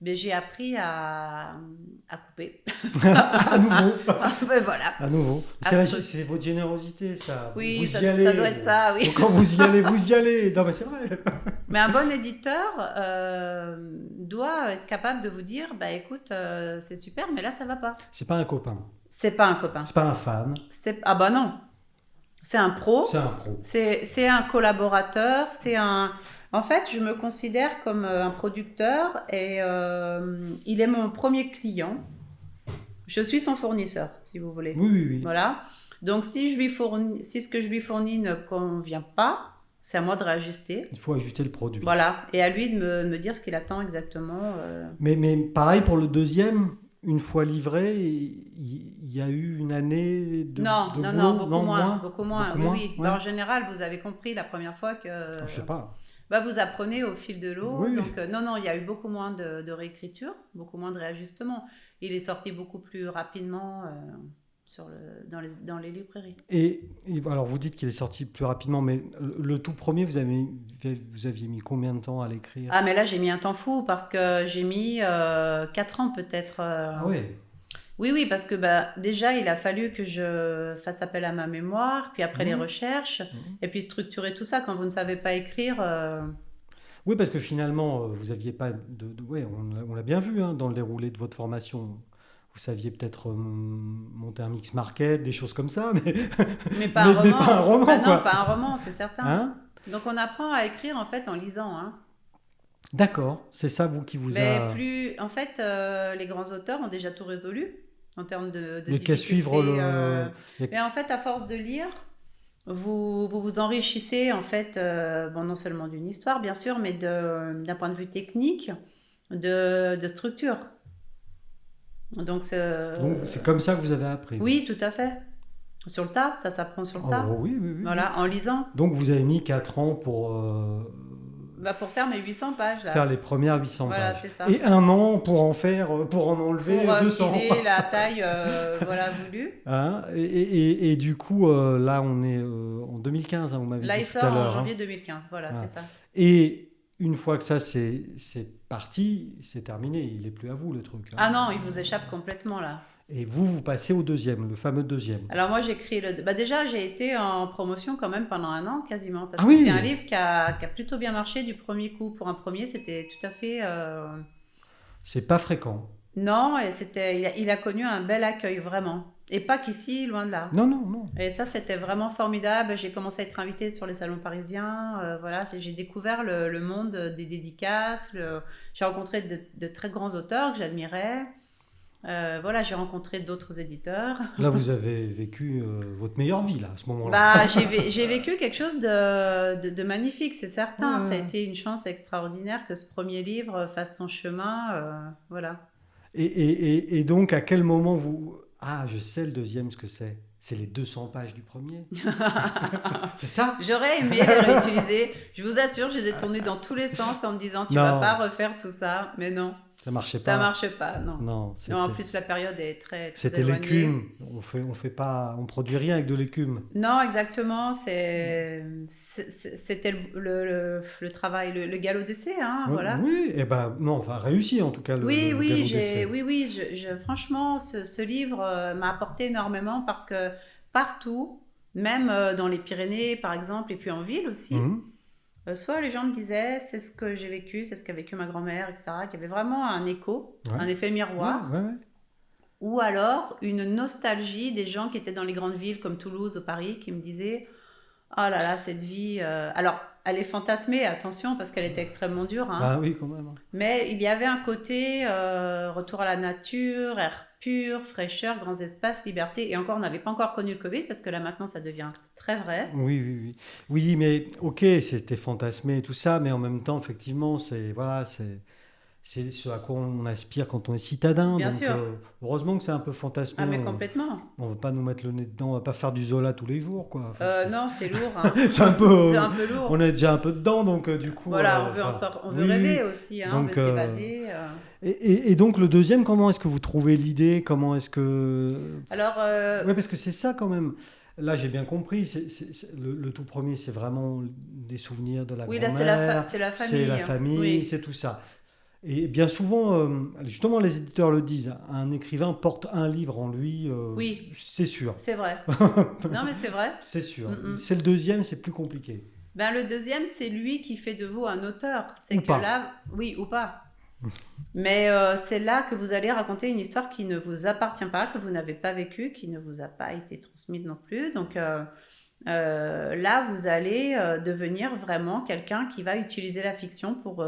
j'ai appris à couper. À nouveau. Voilà. À nouveau. C'est votre générosité, ça. Oui, vous ça y allez. doit être ça, oui. Donc, quand vous y allez. Non, mais c'est vrai. Mais un bon éditeur doit être capable de vous dire, écoute, c'est super, mais là, ça va pas. C'est pas un copain. C'est pas un copain. C'est pas un fan. Ah non. C'est un pro. C'est un pro. C'est un collaborateur. En fait, je me considère comme un producteur et il est mon premier client. Je suis son fournisseur, si vous voulez. Oui. Voilà. Donc, si ce que je lui fournis ne convient pas, c'est à moi de réajuster. Il faut ajuster le produit. Voilà. Et à lui de me dire ce qu'il attend exactement. Mais pareil pour le deuxième, une fois livré, il y a eu une année de Non, beaucoup moins. Oui. Ouais. En général, vous avez compris la première fois que... Je sais pas. vous apprenez au fil de l'eau. Oui. Donc, non, il y a eu beaucoup moins de réécriture, beaucoup moins de réajustement. Il est sorti beaucoup plus rapidement dans les librairies. Et alors, vous dites qu'il est sorti plus rapidement, mais le tout premier, vous aviez mis combien de temps à l'écrire? Ah, mais là, j'ai mis un temps fou parce que j'ai mis 4 ans peut-être. Ah oui. Oui, parce que déjà, il a fallu que je fasse appel à ma mémoire, puis après les recherches, et puis structurer tout ça. Quand vous ne savez pas écrire... Oui, parce que finalement, vous n'aviez pas on l'a bien vu dans le déroulé de votre formation. Vous saviez peut-être monter un mix market, des choses comme ça, mais pas un roman. Pas un roman, quoi. Non, pas un roman, c'est certain. Hein? Donc, on apprend à écrire, en fait, en lisant. D'accord, c'est ça, vous, qui vous a... En fait, les grands auteurs ont déjà tout résolu en termes de difficultés. Qu'à suivre Mais en fait, à force de lire, vous enrichissez, en fait, non seulement d'une histoire, bien sûr, mais d'un point de vue technique, de structure. Donc, c'est comme ça que vous avez appris. Oui, tout à fait. Sur le tas, ça s'apprend sur le tas. Oui. Voilà, en lisant. Donc, vous avez mis 4 ans pour... Bah, pour faire mes 800 pages, là. Faire les premières 800 Voilà, pages. c'est ça. Et 1 an pour en enlever Pour 200. filer la taille voilà, voulue. Hein, et du coup, là, on est en 2015, hein, vous m'avez Là, dit il tout sort à en l'heure. janvier 2015. Voilà, Ah. c'est ça. Et une fois que ça, c'est parti, c'est terminé. Il n'est plus à vous, le truc. Hein. Ah non, il vous échappe complètement, là. Et vous passez au deuxième, le fameux deuxième. Alors moi j'écris Bah déjà j'ai été en promotion quand même pendant 1 an quasiment parce Ah que oui. c'est un livre qui a plutôt bien marché du premier coup. Pour un premier c'était tout à fait... C'est pas fréquent. Non, et il a connu un bel accueil vraiment. Et pas qu'ici, loin de là. Non, non, non. Et ça c'était vraiment formidable. J'ai commencé à être invitée sur les salons parisiens. Voilà, j'ai découvert le monde des dédicaces. J'ai rencontré de très grands auteurs que j'admirais. Voilà, j'ai rencontré d'autres éditeurs. Là, vous avez vécu votre meilleure vie, là, à ce moment-là. Bah, j'ai vécu quelque chose de magnifique, c'est certain. Ouais. Ça a été une chance extraordinaire que ce premier livre fasse son chemin. Voilà. Et donc, à quel moment vous... Ah, je sais le deuxième, ce que c'est. C'est les 200 pages du premier. C'est ça? J'aurais aimé les réutiliser. Je vous assure, je les ai tournés dans tous les sens en me disant tu Non. vas pas refaire tout ça. Mais non, Ça marchait ça pas. marche pas. Non. Non, Non, en plus la période est très c'était éloignée. l'écume. On fait pas, on produit rien avec de l'écume. Non, exactement. C'était le travail, le galop d'essai, hein, voilà. Oui, et ben non, enfin réussi en tout cas le Oui, galop oui, d'essai. franchement, ce livre m'a apporté énormément parce que partout, même dans les Pyrénées par exemple, et puis en ville aussi, Mhm. soit les gens me disaient c'est ce que j'ai vécu, c'est ce qu'a vécu ma grand-mère, etc. Qu'il y avait vraiment un écho, Ouais. un effet miroir, Ouais, ouais, ouais. ou alors une nostalgie des gens qui étaient dans les grandes villes comme Toulouse ou Paris qui me disaient oh là là, cette vie. Alors, elle est fantasmée, attention, parce qu'elle était extrêmement dure. Hein. Bah oui, quand même. Mais il y avait un côté retour à la nature, air pur, fraîcheur, grands espaces, liberté. Et encore, on n'avait pas encore connu le Covid, parce que là maintenant, ça devient très vrai. Oui, oui, oui. Oui, mais ok, c'était fantasmé et tout ça, mais en même temps, effectivement, c'est ce à quoi on aspire quand on est citadin. Bien donc, sûr. Heureusement que c'est un peu fantasmé. Ah, mais complètement. On va pas nous mettre le nez dedans, on va pas faire du Zola tous les jours, quoi. Enfin, Non, c'est lourd. Hein. c'est un peu. C'est un peu lourd. On est déjà un peu dedans, donc du coup. Voilà, on veut rêver oui. aussi, hein, Donc, on veut s'évader. Et donc le deuxième, comment est-ce que vous trouvez l'idée? Comment est-ce que... Alors, Ouais, parce que c'est ça quand même. Là, j'ai bien compris. Le tout premier, c'est vraiment des souvenirs de la oui, là, grand-mère. c'est la famille. C'est la famille, Oui. c'est tout ça. Et bien souvent, justement, les éditeurs le disent, un écrivain porte un livre en lui, Oui. c'est sûr. C'est vrai. Non, mais c'est vrai. C'est sûr. Mm-mm. C'est le deuxième, c'est plus compliqué. Ben, le deuxième, c'est lui qui fait de vous un auteur. C'est Ou que pas. là, oui, ou pas. Mais c'est là que vous allez raconter une histoire qui ne vous appartient pas, que vous n'avez pas vécue, qui ne vous a pas été transmise non plus. Donc là, vous allez devenir vraiment quelqu'un qui va utiliser la fiction pour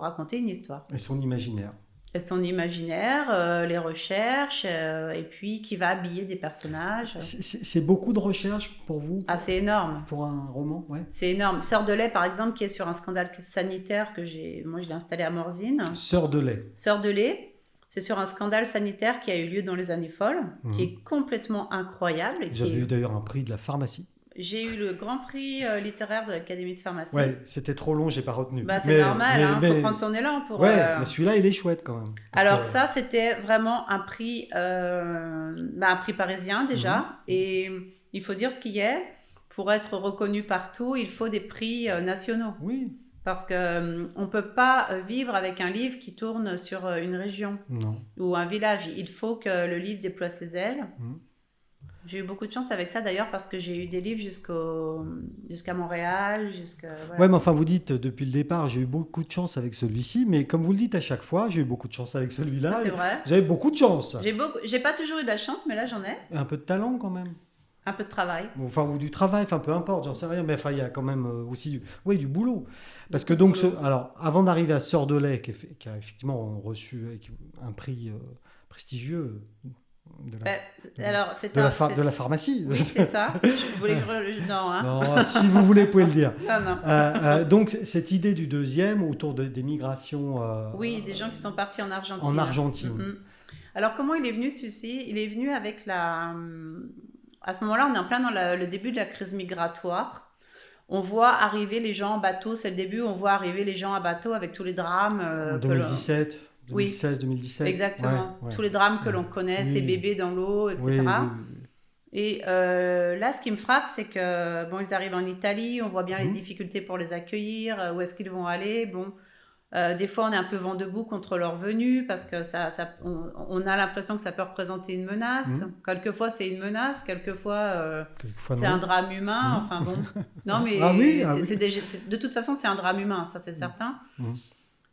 raconter une histoire. Et son imaginaire. Et son imaginaire, les recherches, et puis qui va habiller des personnages. C'est beaucoup de recherche pour vous, Ah, c'est énorme. pour un roman, ouais. C'est énorme. Sœur de lait, par exemple, qui est sur un scandale sanitaire moi je l'ai installé à Morzine. Sœur de lait. Sœur de lait, c'est sur un scandale sanitaire qui a eu lieu dans les années folles, qui est complètement incroyable. Et Vous avez eu d'ailleurs un prix de la pharmacie. J'ai eu le grand prix littéraire de l'Académie de pharmacie. Ouais, c'était trop long, j'ai pas retenu. Bah, c'est normal, il faut prendre son élan pour... Ouais, mais celui-là, il est chouette quand même. Alors ça, c'était vraiment un prix parisien déjà. Et il faut dire ce qu'il y est. Pour être reconnu partout, il faut des prix nationaux. Oui. Parce qu'on ne peut pas vivre avec un livre qui tourne sur une région Non. ou un village. Il faut que le livre déploie ses ailes. J'ai eu beaucoup de chance avec ça d'ailleurs parce que j'ai eu des livres jusqu'à Montréal, voilà. Ouais, mais enfin, vous dites depuis le départ, j'ai eu beaucoup de chance avec celui-ci, mais comme vous le dites à chaque fois, j'ai eu beaucoup de chance avec celui-là. C'est vrai. Vous avez beaucoup de chance. J'ai pas toujours eu de la chance, mais là j'en ai. Un peu de talent quand même. Un peu de travail. Enfin, ou du travail, enfin peu importe, j'en sais rien, mais enfin, il y a quand même aussi du boulot. Parce que donc, alors, avant d'arriver à Sœur de lait, qui a effectivement reçu un prix prestigieux de la pharmacie. Oui, c'est ça. Je voulais que non, hein. Non, si vous voulez, vous pouvez le dire. Non. Donc, cette idée du deuxième autour des migrations. Oui, des gens qui sont partis en Argentine. En Argentine. Mm-hmm. Alors, comment il est venu, celui-ci? Il est venu avec à ce moment-là, on est en plein dans le début de la crise migratoire. on voit arriver les gens en bateau, c'est le début, on voit arriver les gens à bateau avec tous les drames. En 2017, Oui, 2016, 2017. exactement. Ouais. Tous les drames que l'on connaît, Oui. ces bébés dans l'eau, etc. Oui, oui, oui. Et là, ce qui me frappe, c'est que bon, ils arrivent en Italie, on voit bien les difficultés pour les accueillir, où est-ce qu'ils vont aller. Bon, des fois, on est un peu vent debout contre leur venue parce que on a l'impression que ça peut représenter une menace. Quelquefois, c'est une menace, quelquefois, Quelquefois, c'est non. un drame humain. Enfin bon, non mais Ah oui, de toute façon, c'est un drame humain, ça c'est certain. Mhm.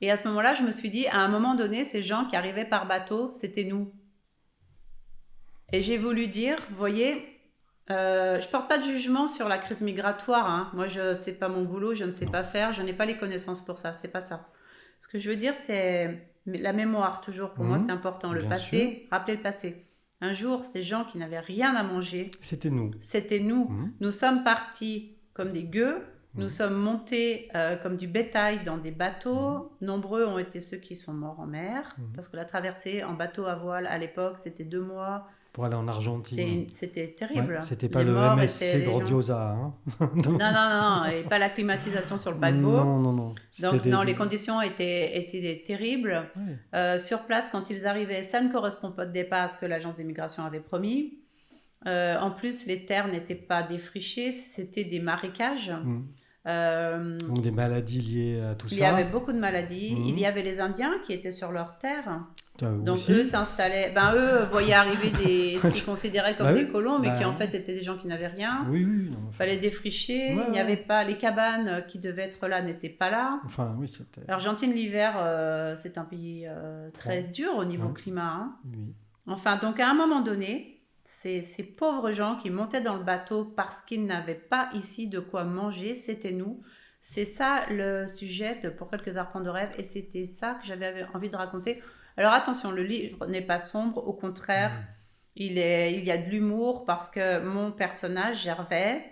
Et à ce moment-là, je me suis dit, à un moment donné, ces gens qui arrivaient par bateau, c'était nous. Et j'ai voulu dire, vous voyez, je porte pas de jugement sur la crise migratoire. Hein. Moi, c'est pas mon boulot, je ne sais pas faire, je n'ai pas les connaissances pour ça. C'est pas ça. Ce que je veux dire, c'est la mémoire. Toujours, pour moi, c'est important. Le Bien passé, sûr. rappeler le passé. Un jour, ces gens qui n'avaient rien à manger, C'était nous. c'était nous. Nous sommes partis comme des gueux. Nous sommes montés comme du bétail dans des bateaux. Nombreux ont été ceux qui sont morts en mer, parce que la traversée en bateau à voile à l'époque, c'était 2 mois. Pour aller en Argentine. C'était terrible. Ouais, c'était pas Les le morts MSC étaient les gens. Grandiosa. Hein. Non, et pas la climatisation sur le paquebot. Non. Donc, les conditions étaient terribles. Ouais. Sur place, quand ils arrivaient, ça ne correspond pas de départ à ce que l'agence d'immigration avait promis. En plus, les terres n'étaient pas défrichées, c'était des marécages. Donc des maladies liées à tout ça. Il y avait beaucoup de maladies. Il y avait les Indiens qui étaient sur leurs terres. Donc aussi. eux s'installaient. Eux voyaient arriver ce qu'ils considéraient comme des colons, mais qui en fait étaient des gens qui n'avaient rien. Oui. Il fallait défricher. Il n'y avait pas les cabanes qui devaient être là n'étaient pas là. Enfin oui, c'était. L'Argentine l'hiver, c'est un pays très dur au niveau climat. Hein. Oui. Enfin donc à un moment donné. Ces pauvres gens qui montaient dans le bateau parce qu'ils n'avaient pas ici de quoi manger, c'était nous. C'est ça le sujet de Pour quelques arpents de rêve, et c'était ça que j'avais envie de raconter. Alors attention, le livre n'est pas sombre, au contraire, il y a de l'humour parce que mon personnage, Gervais,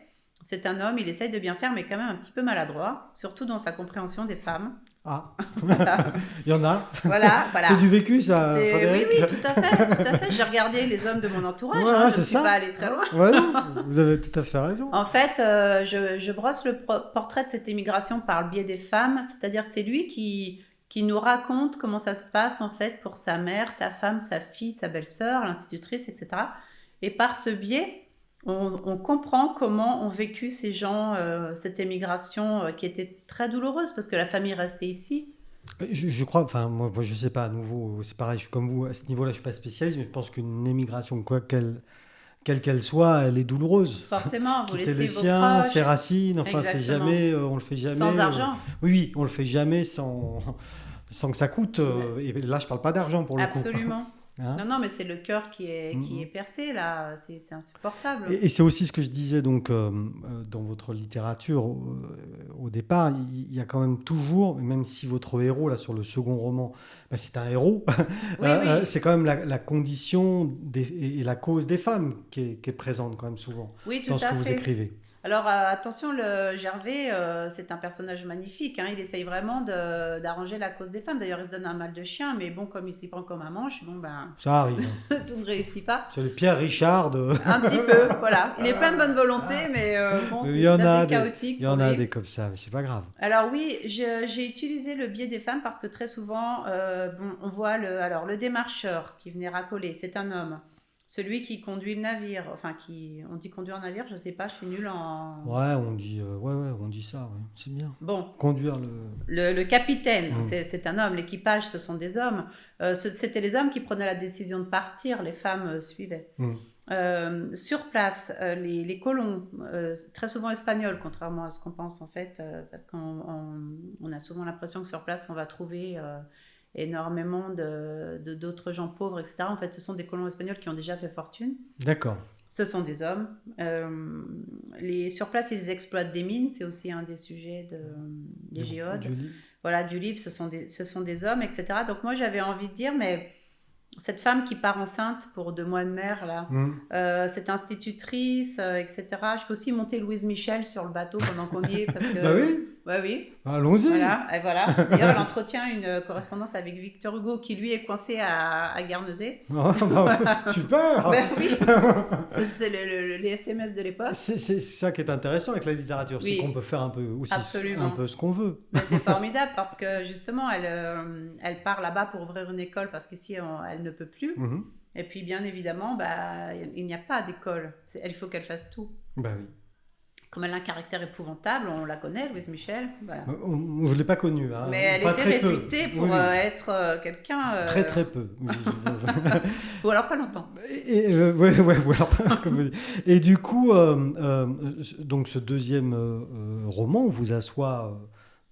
c'est un homme, il essaye de bien faire, mais quand même un petit peu maladroit, surtout dans sa compréhension des femmes. Ah, il y en a. Voilà. C'est du vécu, ça, Frédéric. Oui, tout à fait. J'ai regardé les hommes de mon entourage, je ne suis pas allée très loin. Ouais, non, vous avez tout à fait raison. En fait, je brosse le portrait de cette émigration par le biais des femmes, c'est-à-dire que c'est lui qui nous raconte comment ça se passe en fait pour sa mère, sa femme, sa fille, sa belle-sœur, l'institutrice, etc. Et par ce biais, on comprend comment ont vécu ces gens cette émigration qui était très douloureuse parce que la famille restait ici. Je crois, enfin moi je sais pas, à nouveau, c'est pareil, je suis comme vous, à ce niveau-là je suis pas spécialiste, mais je pense qu'une émigration, quelle qu'elle soit, elle est douloureuse. Forcément, vous Quitter laissez les vos siens, proches. ses racines, enfin Exactement. c'est jamais, on le fait jamais. Sans argent. Oui, on le fait jamais sans que ça coûte. Et là je parle pas d'argent pour le coup. Absolument. Hein? Non, mais c'est le cœur qui est percé, là. C'est insupportable. Et c'est aussi ce que je disais donc, dans votre littérature au départ. Il y a quand même toujours, même si votre héros, là, sur le second roman, c'est un héros, Oui. c'est quand même la condition et la cause des femmes qui est présente quand même souvent dans ce que vous écrivez. Alors attention, le Gervais, c'est un personnage magnifique. Hein. Il essaye vraiment d'arranger la cause des femmes. D'ailleurs, il se donne un mal de chien, mais bon, comme il s'y prend comme un manche, ça arrive. Tout ne réussit pas. C'est le Pierre Richard. Un petit peu, voilà. Il est plein de bonne volonté, mais c'est assez chaotique. Il y en a des comme ça, mais c'est pas grave. Alors oui, j'ai utilisé le biais des femmes parce que très souvent, on voit le démarcheur qui venait racoler, c'est un homme. Celui qui conduit le navire, on dit conduire un navire, je sais pas, je suis nulle en... Ouais, on dit ça, ouais. C'est bien. Bon. Conduire le capitaine, c'est un homme, l'équipage, ce sont des hommes. C'était les hommes qui prenaient la décision de partir, les femmes suivaient. Sur place, les colons, très souvent espagnols, contrairement à ce qu'on pense en fait, parce qu'on a souvent l'impression que sur place, on va trouver... énormément d'autres gens pauvres, etc. En fait, ce sont des colons espagnols qui ont déjà fait fortune. D'accord. Ce sont des hommes. Sur place, ils exploitent des mines. C'est aussi un des sujets des géodes. Du livre, ce sont des hommes, etc. Donc moi, j'avais envie de dire, mais cette femme qui part enceinte pour 2 mois de mer, là, cette institutrice, etc. Je peux aussi monter Louise Michel sur le bateau pendant qu'on y est, parce que... Bah oui. Ouais, oui. Allons-y. Voilà, et voilà. D'ailleurs, elle entretient une correspondance avec Victor Hugo qui, lui, est coincé à Guernesey. Ah, bah, super. Ben oui, c'est les SMS de l'époque. C'est ça qui est intéressant avec la littérature, c'est Oui, qu'on peut faire un peu aussi absolument. un peu ce qu'on veut. Mais c'est formidable parce que justement, elle part là-bas pour ouvrir une école parce qu'ici, elle ne peut plus. Mhm. Et puis, bien évidemment, bah, il n'y a pas d'école. Il faut qu'elle fasse tout. Bah oui. Comme elle a un caractère épouvantable, on la connaît, Louise Michel. Voilà. Je ne l'ai pas connue. Hein. Mais elle Enfin, était très peu. réputée pour Oui, oui. être quelqu'un. Très très peu. Ou alors pas longtemps. Ouais, ou alors, comme- Et du coup, donc ce deuxième roman, on vous assoit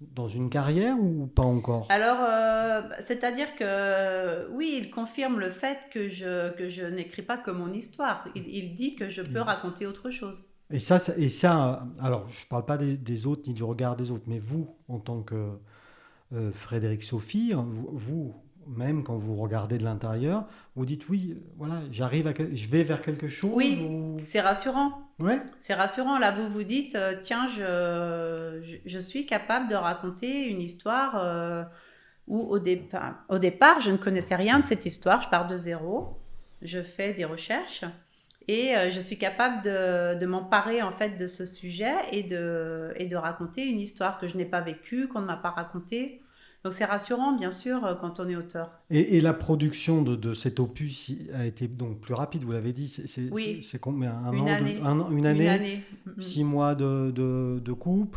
dans une carrière ou pas encore? Alors, c'est-à-dire que oui, il confirme le fait que je n'écris pas que mon histoire. Il dit que je peux raconter autre chose. Et alors je ne parle pas des autres ni du regard des autres, mais vous, en tant que Frédéric Sophie, hein, même quand vous regardez de l'intérieur, vous dites oui, voilà, je vais vers quelque chose. Oui, ou... c'est rassurant. Ouais. C'est rassurant. Là, vous vous dites, tiens, je suis capable de raconter une histoire où au départ, je ne connaissais rien de cette histoire. Je pars de zéro. Je fais des recherches. Et je suis capable de m'emparer en fait de ce sujet et de raconter une histoire que je n'ai pas vécue, qu'on ne m'a pas racontée. Donc c'est rassurant, bien sûr, quand on est auteur. Et la production de cet opus a été donc plus rapide, vous l'avez dit. Oui. C'est combien? Une année. Une année. Une année. 6 mois de coupe.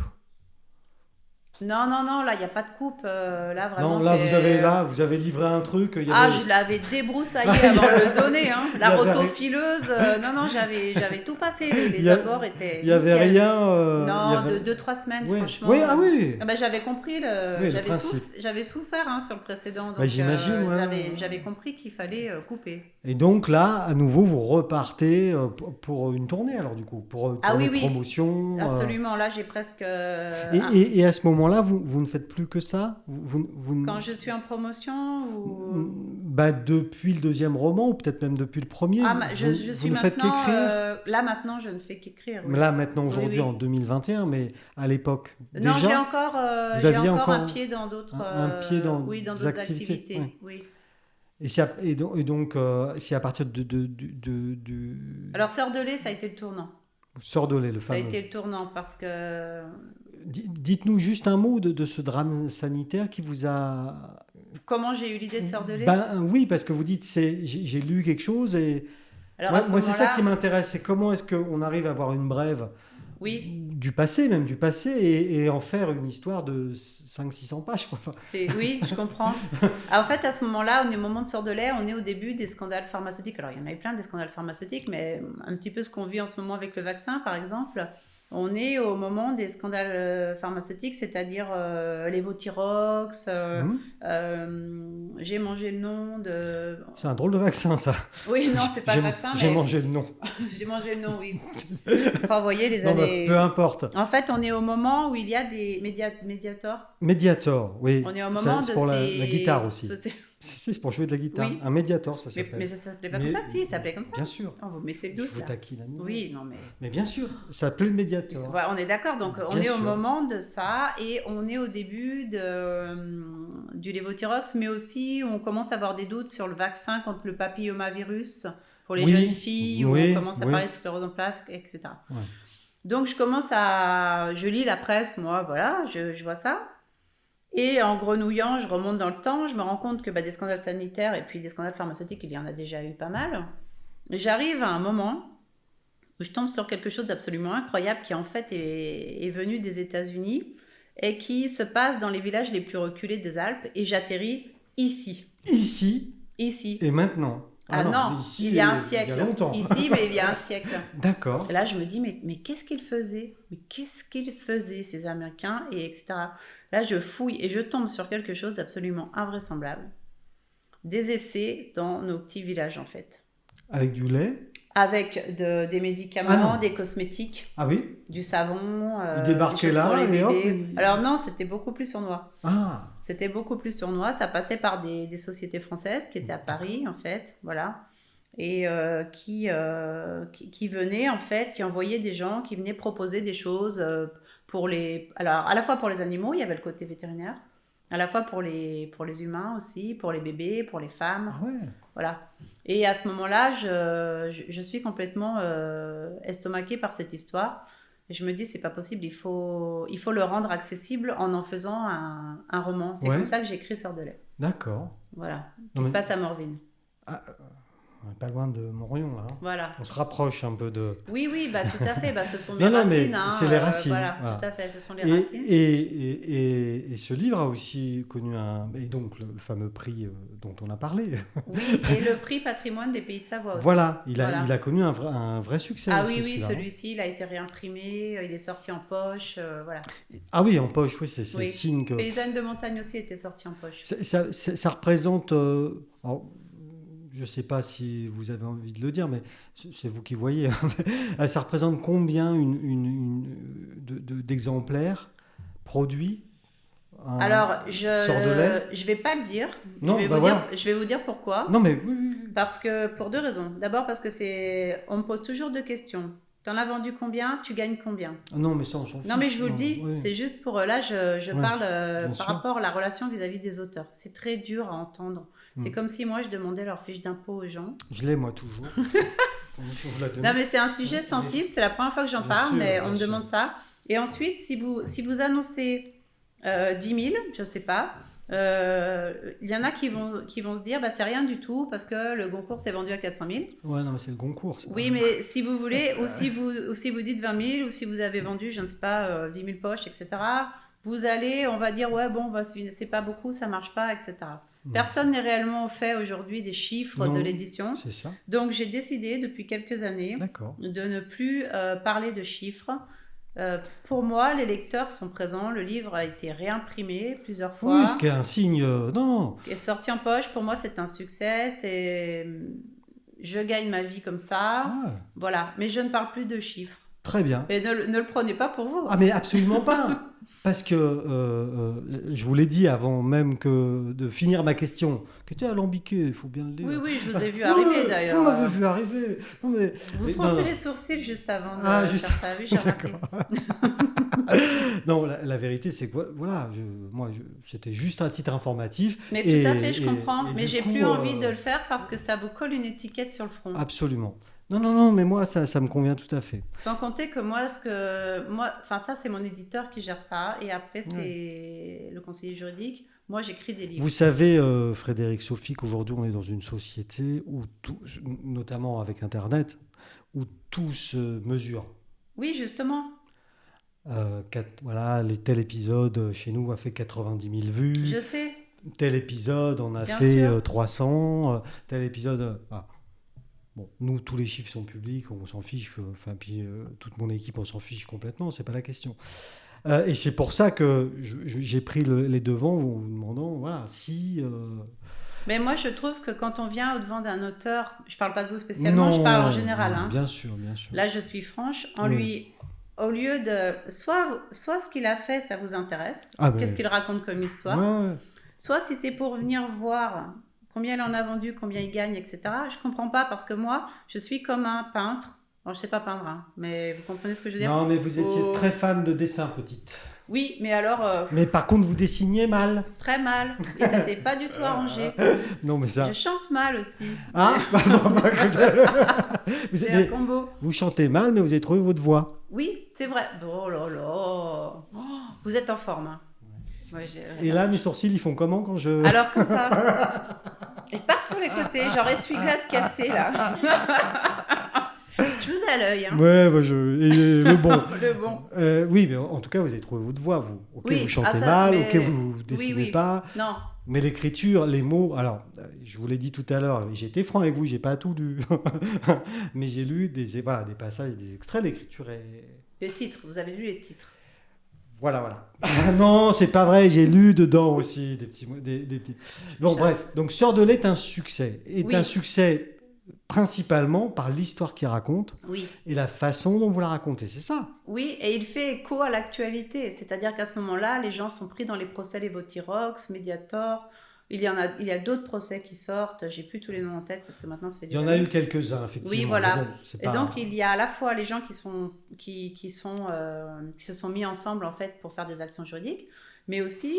Non, là, il n'y a pas de coupe. Là, vraiment, Non, là, vous avez livré un truc. Je l'avais débroussaillé avant de le donner. Hein. La rotofileuse, non, j'avais tout passé. Les abords étaient. Il n'y avait rien. Non, 2-3 semaines, oui. franchement. Oui, ah oui. Ah ben, j'avais compris, le principe. J'avais souffert hein, sur le précédent. Donc, bah, j'imagine, ouais. J'avais compris qu'il fallait couper. Et donc là, à nouveau, vous repartez pour une tournée, alors du coup, pour oui, promotion. Absolument, là, j'ai presque. Et à ce moment-là, vous ne faites plus que ça Quand je suis en promotion ou... Bah, depuis le deuxième roman, ou peut-être même depuis le premier, je suis ne faites qu'écrire. Là, maintenant, je ne fais qu'écrire. Oui. Là, maintenant, aujourd'hui, oui. en 2021, mais à l'époque, non, déjà, j'ai encore un pied dans d'autres d'autres activités. Ouais. Oui. Et donc, c'est à partir de Alors, Sœur de lait, ça a été le tournant. Sœur de lait, le fameux. Ça a été le tournant parce que... Dites-nous juste un mot de ce drame sanitaire qui vous a... Comment j'ai eu l'idée de Sœur de lait? Oui, parce que vous dites, j'ai lu quelque chose et... Alors, moi c'est ça qui m'intéresse, c'est comment est-ce qu'on arrive à avoir une brève du passé et en faire une histoire de 500-600 pages. Quoi. Oui, je comprends. Alors, en fait, à ce moment-là, on est au moment de Sœur de lait, on est au début des scandales pharmaceutiques. Alors, il y en a eu plein des scandales pharmaceutiques, mais un petit peu ce qu'on vit en ce moment avec le vaccin, par exemple. On est au moment des scandales pharmaceutiques, c'est-à-dire Levothyrox, j'ai mangé le nom de... C'est un drôle de vaccin, ça. Oui, non, c'est pas le vaccin, mais... J'ai mangé le nom. J'ai mangé le nom, oui. Enfin, vous voyez, les non, années... peu importe. En fait, on est au moment où il y a des Mediator. Mediator, oui. On est au moment c'est pour la guitare aussi. C'est pour jouer de la guitare. Oui. Un Mediator, ça s'appelle. Mais ça s'appelait pas comme ça, si, ça s'appelait comme ça. Bien sûr. Oh, vous mettez le doute. Je vous taquine à nouveau. Oui, non mais... Mais bien sûr, ça s'appelait le Mediator. Ouais, on est d'accord, donc on est au moment de ça et on est au début du Levothyrox, mais aussi on commence à avoir des doutes sur le vaccin contre le papillomavirus pour les jeunes filles, où on commence à parler de sclérose en plaques, etc. Ouais. Donc je lis la presse, moi, voilà, je vois ça. Et en grenouillant, je remonte dans le temps, je me rends compte que des scandales sanitaires et puis des scandales pharmaceutiques, il y en a déjà eu pas mal. Et j'arrive à un moment où je tombe sur quelque chose d'absolument incroyable qui en fait est venu des États-Unis et qui se passe dans les villages les plus reculés des Alpes et j'atterris ici. Ici. Et maintenant. Non, ici, il y a un siècle. Il y a longtemps. Ici, mais il y a un siècle. D'accord. Et là, je me dis, mais qu'est-ce qu'ils faisaient? Mais qu'est-ce qu'ils faisaient, ces Américains, et etc. Là, je fouille et je tombe sur quelque chose d'absolument invraisemblable. Des essais dans nos petits villages, en fait. Avec du lait? Avec des médicaments, des cosmétiques. Ah oui? Du savon. Ils débarquaient là et hop. Alors non, c'était beaucoup plus sournois. Ah. C'était beaucoup plus sournois. Ça passait par des sociétés françaises qui étaient à Paris, en fait. Voilà. Et qui venaient, en fait, qui envoyaient des gens qui venaient proposer des choses Alors, à la fois pour les animaux, il y avait le côté vétérinaire, à la fois pour les humains aussi, pour les bébés, pour les femmes. Ah ouais. Voilà. Et à ce moment-là, je suis complètement estomaquée par cette histoire. Et je me dis, c'est pas possible, il faut le rendre accessible en faisant un roman. C'est comme ça que j'ai écrit Sœur de lait. D'accord. Voilà. Qui se passe à Morzine. Ah, on n'est pas loin de Morion, là. Hein. Voilà. On se rapproche un peu de... Oui, bah, tout à fait. Bah, ce sont mes non, racines. mais c'est les racines. Voilà, tout à fait. Ce sont les racines. Et ce livre a aussi connu et donc le fameux prix dont on a parlé. Oui, et le prix Patrimoine des Pays de Savoie aussi. Voilà, il a connu un vrai succès. Ah aussi, oui, celui-ci, il a été réimprimé, il est sorti en poche, voilà. Ah oui, en poche, oui, c'est oui. signe que... Paysanne de montagne aussi était sorti en poche. Ça représente... alors, je ne sais pas si vous avez envie de le dire, mais c'est vous qui voyez. Ça représente combien d'exemplaires produits Alors, Sœur de lait je vais pas le dire. Non, je vais vous dire pourquoi. Non, mais oui. Parce que pour deux raisons. D'abord parce que on me pose toujours deux questions. T'en as vendu combien? Tu gagnes combien? Non, mais ça, on s'en fiche. Non, mais je vous le dis, oui. c'est juste pour... Là, je parle par sûr. rapport à la relation vis-à-vis des auteurs. C'est très dur à entendre. C'est comme si moi, je demandais leur fiche d'impôt aux gens. Je l'ai, moi, toujours. Non, mais c'est un sujet sensible. C'est la première fois que j'en parle, mais on me demande ça. Et ensuite, si vous annoncez 10 000, je ne sais pas, il y en a qui vont se dire, bah, c'est rien du tout parce que le Goncourt s'est vendu à 400 000. Ouais, non, mais c'est le Goncourt. Oui, mais si vous voulez, ou si vous dites 20 000, ou si vous avez vendu, je ne sais pas, 10 000 poches, etc., vous allez, on va dire, ouais, bon, bah, c'est pas beaucoup, ça marche pas, etc. Personne n'est réellement au fait aujourd'hui des chiffres de l'édition. C'est ça. Donc, j'ai décidé depuis quelques années de ne plus parler de chiffres. Pour moi, les lecteurs sont présents. Le livre a été réimprimé plusieurs fois. Oui, ce qui est un signe... non. Il est sorti en poche. Pour moi, c'est un succès. Je gagne ma vie comme ça. Voilà. Mais je ne parle plus de chiffres. Très bien. Et ne le prenez pas pour vous. Ah, mais absolument pas. Parce que je vous l'ai dit avant même de finir ma question, qui était alambiquée, il faut bien le dire. Oui, je vous ai vu arriver d'ailleurs. Vous m'avez vu arriver. Non, mais... Vous froncez les sourcils juste avant de faire ça. Oui, j'ai remarqué. Non, la vérité, c'est que voilà, c'était juste un titre informatif. Mais tout à fait, je comprends. Mais j'ai plus envie de le faire parce que ça vous colle une étiquette sur le front. Absolument. Non, mais moi, ça me convient tout à fait. Sans compter que ça, c'est mon éditeur qui gère ça. Et après, c'est le conseiller juridique. Moi, j'écris des livres. Vous savez, Frédéric Sophie, qu'aujourd'hui, on est dans une société où tout, notamment avec Internet, où tout se mesure. Oui, justement. Tel épisode chez nous a fait 90 000 vues. Je sais. Tel épisode en a Bien fait sûr. 300. Tel épisode... Bon, nous, tous les chiffres sont publics, on s'en fiche. Puis toute mon équipe, on s'en fiche complètement. C'est pas la question. Et c'est pour ça que j'ai pris les devants en vous demandant, voilà, si... Mais moi, je trouve que quand on vient au-devant d'un auteur, je parle pas de vous spécialement, je parle en général. Non, bien sûr. Là, je suis franche. Au lieu de... Soit ce qu'il a fait, ça vous intéresse. Qu'est-ce qu'il raconte comme histoire. Ouais. Soit si c'est pour venir voir combien il en a vendu, combien il gagne, etc. Je comprends pas parce que moi, je suis comme un peintre. Bon, je sais pas peindre, hein, mais vous comprenez ce que je veux dire? Non, mais vous étiez très fan de dessin, petite. Oui, mais alors... Mais par contre, vous dessiniez mal. Très mal. Et ça s'est pas du tout arrangé. Non, mais ça... Je chante mal aussi. Ah C'est un combo. Vous chantez mal, mais vous avez trouvé votre voix. Oui, c'est vrai. Oh là là. Vous êtes en forme. Hein. Ouais, et là, mes sourcils, ils font comment quand je... Alors, comme ça. Ils partent sur les côtés, genre essuie-glace cassé, là. Je vous ai à l'œil. Hein. Ouais, le bon. Le bon. Oui, mais en tout cas, vous avez trouvé votre voix, vous. Ok, oui. Vous chantez mal, mais... ok, vous dessinez pas. Non. Mais l'écriture, les mots... Alors, je vous l'ai dit tout à l'heure, j'ai été franc avec vous, j'ai pas tout lu. Mais j'ai lu des passages, des extraits, l'écriture est... Les titres, vous avez lu les titres. Voilà. Non, c'est pas vrai, j'ai lu dedans aussi des petits... Bon, bref, donc Sœur de lait est un succès. Un succès principalement par l'histoire qu'il raconte et la façon dont vous la racontez, c'est ça? Oui, et il fait écho à l'actualité. C'est-à-dire qu'à ce moment-là, les gens sont pris dans les procès Levothyrox, Mediator, Il y a d'autres procès qui sortent, j'ai plus tous les noms en tête parce que maintenant ça fait des Il y en a années. eu quelques-uns, effectivement. Oui, voilà. Mais bon, c'est Et pas... donc il y a à la fois les gens qui se sont mis ensemble en fait pour faire des actions juridiques, mais aussi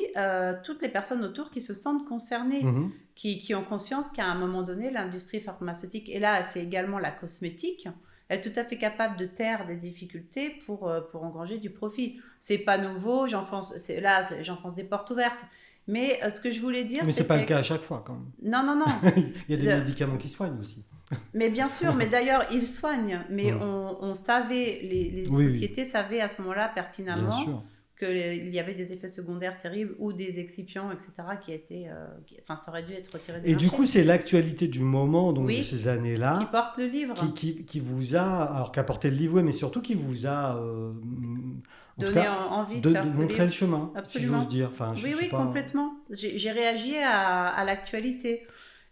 toutes les personnes autour qui se sentent concernées, Mhm. qui ont conscience qu'à un moment donné, l'industrie pharmaceutique, et là c'est également la cosmétique, est tout à fait capable de taire des difficultés pour engranger du profit. C'est pas nouveau, j'enfonce des portes ouvertes. Mais ce que je voulais dire, Mais c'est pas le c'était... cas à chaque fois, quand même. Non, non, non. Il y a des Le- médicaments qui soignent aussi. Mais bien sûr, mais d'ailleurs, ils soignent. Mais Mm. on savait, les Oui, oui. sociétés savaient à ce moment-là Bien pertinemment sûr. qu'il y avait des effets secondaires terribles ou des excipients, etc., qui étaient... Enfin, ça aurait dû être retiré du Et marché. du coup, c'est l'actualité du moment, donc Oui. de ces Qui années-là, porte le livre. qui vous a, alors qu'a porté le livre, oui, mais surtout qui vous a, en tout Donner cas, envie de faire ce montrer livre. le chemin, Absolument. si j'ose dire. Enfin, je Oui, sais oui, pas... complètement. J'ai réagi à l'actualité.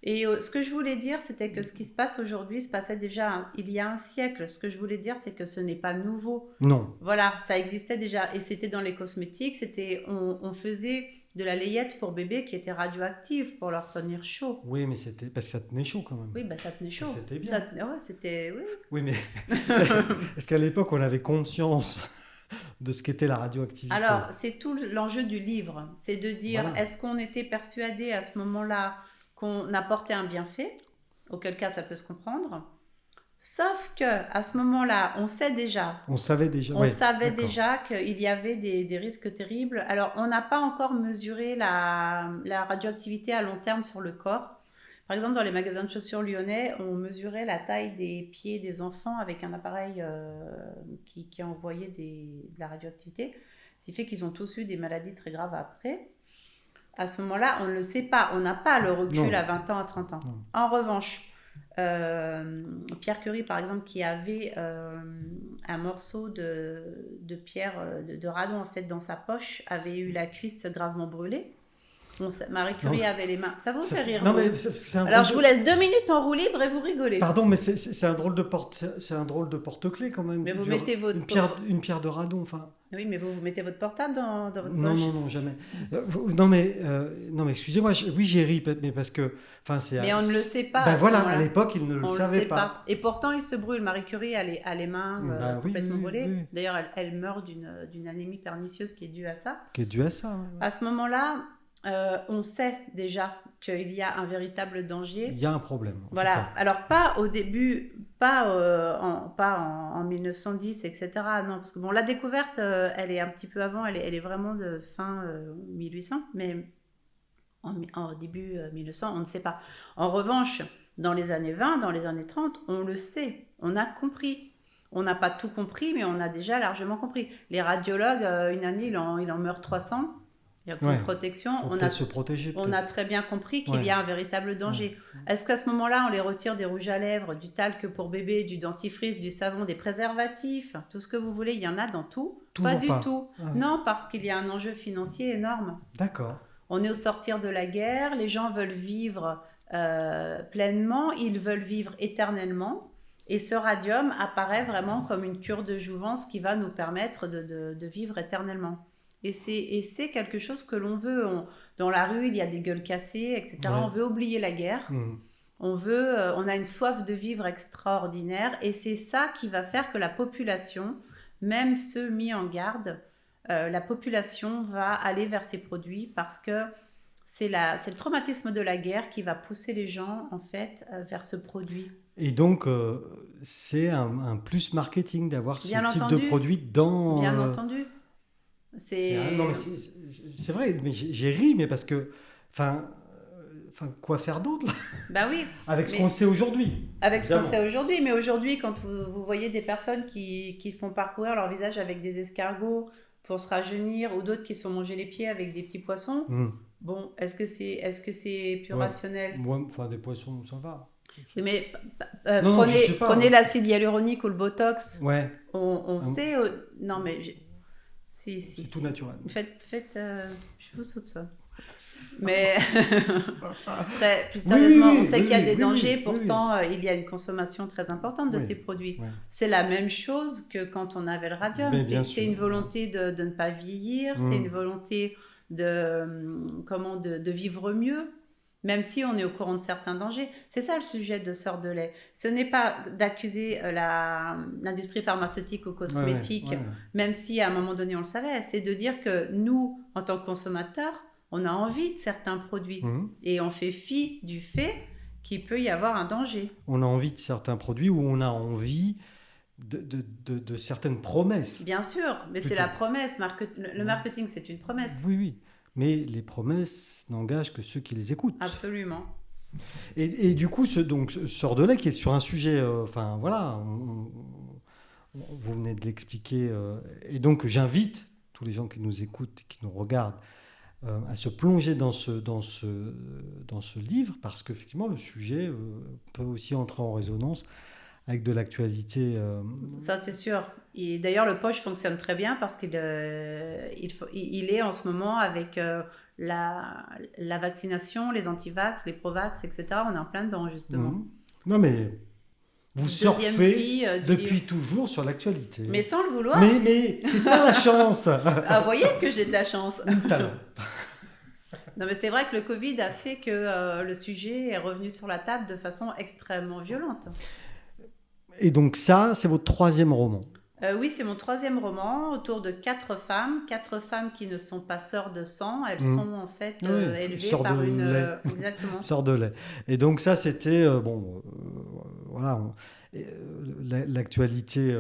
Et ce que je voulais dire, c'était que ce qui se passe aujourd'hui se passait déjà il y a un siècle. Ce que je voulais dire, c'est que ce n'est pas nouveau. Non. Voilà, ça existait déjà. Et c'était dans les cosmétiques. On faisait de la layette pour bébés qui était radioactive pour leur tenir chaud. Oui, mais c'était parce que ça tenait chaud quand même. Oui, bah ça tenait chaud. C'était bien. Ouais, c'était... Oui. Oui, mais est-ce qu'à l'époque, on avait conscience de ce qu'était la radioactivité? Alors, c'est tout l'enjeu du livre. C'est de dire, Voilà. est-ce qu'on était persuadé à ce moment-là qu'on apportait un bienfait, auquel cas ça peut se comprendre. Sauf que à ce moment-là, on savait déjà qu'il y avait des risques terribles. Alors, on n'a pas encore mesuré la radioactivité à long terme sur le corps. Par exemple, dans les magasins de chaussures lyonnais, on mesurait la taille des pieds des enfants avec un appareil qui envoyait de la radioactivité. Ce qui fait qu'ils ont tous eu des maladies très graves après. À ce moment-là, on ne le sait pas. On n'a pas le recul Non. à 20 ans, à 30 ans. Non. En revanche, Pierre Curie, par exemple, qui avait un morceau de pierre, de radon en fait, dans sa poche, avait eu la cuisse gravement brûlée. Marie Curie avait les mains. Ça vous fait rire? Non, mais c'est un Alors, je vous laisse 2 minutes en roue libre et vous rigolez. Pardon, mais c'est un drôle de porte-clés quand même. Mais vous mettez votre... Une pierre de radon, enfin... Oui, mais vous mettez votre portable dans votre poche. Non, jamais. Non, mais excusez-moi, oui, j'ai ri, mais parce que... Mais on ne le sait pas. Ben voilà, à l'époque, ils ne le savaient pas. Et pourtant, il se brûle. Marie Curie a les mains complètement brûlées. Oui. D'ailleurs, elle meurt d'une anémie pernicieuse qui est due à ça. Qui est due à ça, ouais. À ce moment-là, on sait déjà qu'il y a un véritable danger. Il y a un problème. Voilà. Alors, pas au début, pas en 1910, etc. Non, parce que bon, la découverte, elle est un petit peu avant, elle est vraiment de fin 1800, mais en début 1900, on ne sait pas. En revanche, dans les années 20, dans les années 30, on le sait, on a compris. On n'a pas tout compris, mais on a déjà largement compris. Les radiologues, une année, il en meurt 300. Il n'y a aucune protection. On a se protéger. On a très bien compris qu'il y a un véritable danger. Est-ce qu'à ce moment-là, on les retire des rouges à lèvres, du talc pour bébé, du dentifrice, du savon, des préservatifs, tout ce que vous voulez, il y en a dans tout? Toujours pas du tout. Ah. Non, parce qu'il y a un enjeu financier énorme. D'accord. On est au sortir de la guerre, les gens veulent vivre pleinement, ils veulent vivre éternellement. Et ce radium apparaît vraiment comme une cure de jouvence qui va nous permettre de vivre éternellement. Et c'est quelque chose que l'on veut. Dans la rue, il y a des gueules cassées, etc. Ouais. On veut oublier la guerre. On a une soif de vivre extraordinaire. Et c'est ça qui va faire que la population, même ceux mis en garde, la population va aller vers ces produits parce que c'est le traumatisme de la guerre qui va pousser les gens, en fait, vers ce produit. Et donc, c'est un plus marketing d'avoir ce type de produit dans... Bien entendu. Non, mais c'est vrai, mais j'ai ri, mais parce que, quoi faire d'autre là? Bah oui. Avec ce qu'on sait aujourd'hui. Avec ce qu'on sait aujourd'hui, mais aujourd'hui, quand vous voyez des personnes qui font parcourir leur visage avec des escargots pour se rajeunir, ou d'autres qui se font manger les pieds avec des petits poissons, bon, est-ce que c'est plus rationnel? Moi, des poissons, ça va. Mais prenez l'acide hyaluronique ou le botox. Ouais. On sait. Non, mais c'est tout naturel. Faites, je vous soupçonne. Mais plus sérieusement, on sait qu'il y a des dangers. Pourtant, il y a une consommation très importante de ces produits. Ouais. C'est la même chose que quand on avait le radium. C'est une volonté de ne pas vieillir. C'est une volonté de vivre mieux. même si on est au courant de certains dangers. C'est ça le sujet de Sœurs de lait. Ce n'est pas d'accuser l'industrie pharmaceutique ou cosmétique, Ouais. même si à un moment donné on le savait. C'est de dire que nous, en tant que consommateurs, on a envie de certains produits et on fait fi du fait qu'il peut y avoir un danger. On a envie de certains produits ou on a envie de certaines promesses. Bien sûr, mais Plutôt. c'est la promesse. Le marketing, c'est une promesse. Oui. Mais les promesses n'engagent que ceux qui les écoutent. Absolument. Et du coup, Sœurs de lait qui est sur un sujet, vous venez de l'expliquer, et donc j'invite tous les gens qui nous écoutent, qui nous regardent, à se plonger dans ce livre, parce qu'effectivement, le sujet peut aussi entrer en résonance avec de l'actualité. Ça, c'est sûr. Et d'ailleurs, le poche fonctionne très bien parce qu'il est en ce moment avec la vaccination, les anti-vax, les pro-vax, etc. On est en plein dedans, justement. Non, mais vous Deuxième surfez vie, depuis toujours sur l'actualité. Mais sans le vouloir. Mais c'est ça la chance. Ah, vous voyez que j'ai de la chance. Ou le talent. Non, mais c'est vrai que le Covid a fait que le sujet est revenu sur la table de façon extrêmement violente. Et donc ça, c'est votre 3e roman. Oui, c'est mon 3e roman, autour de 4 femmes qui ne sont pas sœurs de sang, elles sont en fait élevées par une... exactement. Sœurs de lait. Et donc ça, c'était... l'actualité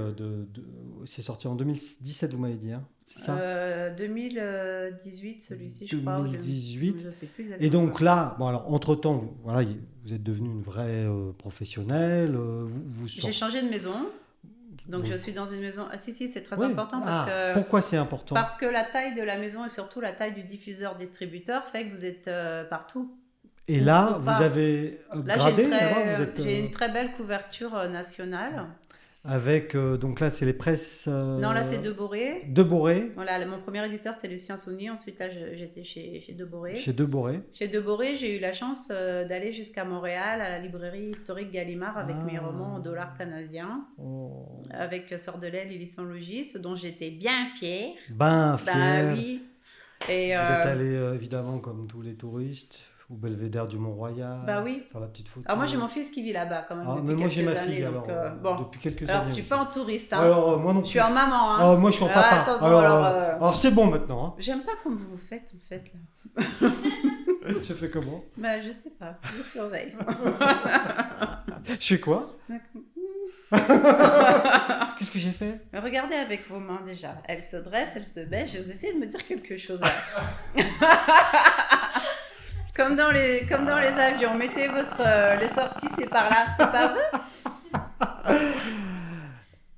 c'est sorti en 2017, vous m'avez dit, hein, c'est ça 2018, celui-ci, je crois. 2018. Je sais plus exactement. Et donc là, entre-temps, vous êtes devenue une vraie professionnelle. J'ai changé de maison. Donc je suis dans une maison... Ah si, c'est très important parce que... Pourquoi c'est important ? Parce que la taille de la maison et surtout la taille du diffuseur-distributeur fait que vous êtes partout. Et là, vous avez upgradé. J'ai une très belle couverture nationale. Avec, donc là, c'est les presses... Non, là, c'est Deboré. Deboré. Voilà, mon premier éditeur, c'est Lucien Saunier. Ensuite, là, j'étais chez Deboré. Chez Deboré. Chez Deboré, j'ai eu la chance d'aller jusqu'à Montréal, à la librairie historique Gallimard, avec mes romans en dollars canadiens. Avec Sœurs de lait, Lily sans logis, ce dont j'étais bien fière. Ben fière. Oui. Et, vous êtes allé, évidemment, comme tous les touristes, au belvédère du Mont-Royal. Bah oui. Faire la petite photo. Alors moi, j'ai mon fils qui vit là-bas quand même. Mais moi, j'ai ma années, fille, donc, depuis quelques années. Alors, je suis pas en touriste. Hein. Alors, moi non plus. Je suis en maman. Hein. Alors, moi, je suis en papa. Attends, alors, c'est bon maintenant. Hein. J'aime pas comme vous faites, en fait. Là. Je fais comment ? Bah, je sais pas. Je surveille. Je fais quoi ? Qu'est-ce que j'ai fait ? Regardez avec vos mains déjà. Elle se dresse, elle se baisse. Vous essayez de me dire quelque chose là. Comme dans les avions. Mettez les sorties, c'est par là. C'est pas vrai ?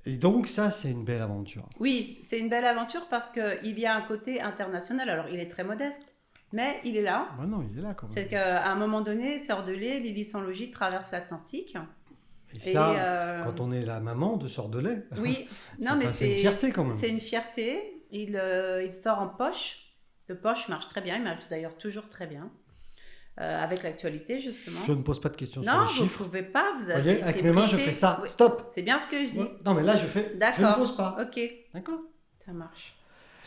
Et donc ça, c'est une belle aventure. Oui, c'est une belle aventure parce qu'il y a un côté international. Alors, il est très modeste. Mais il est là. Bah non, il est là quand même. C'est qu'à un moment donné, Sœurs de lait, Lily sans logis traverse l'Atlantique. Et ça, quand on est la maman de Sœurs de lait, oui, non, mais c'est une fierté quand même. C'est une fierté. Il sort en poche. Le poche marche très bien. Il marche d'ailleurs toujours très bien. Avec l'actualité, justement. Je ne pose pas de questions sur les chiffres. Non, vous ne pouvez pas. Vous avez voyez, avec mes mains, je fais ça. Oui. Stop. C'est bien ce que je dis. Non, mais là, je ne pose pas. Ok. D'accord. Ça marche.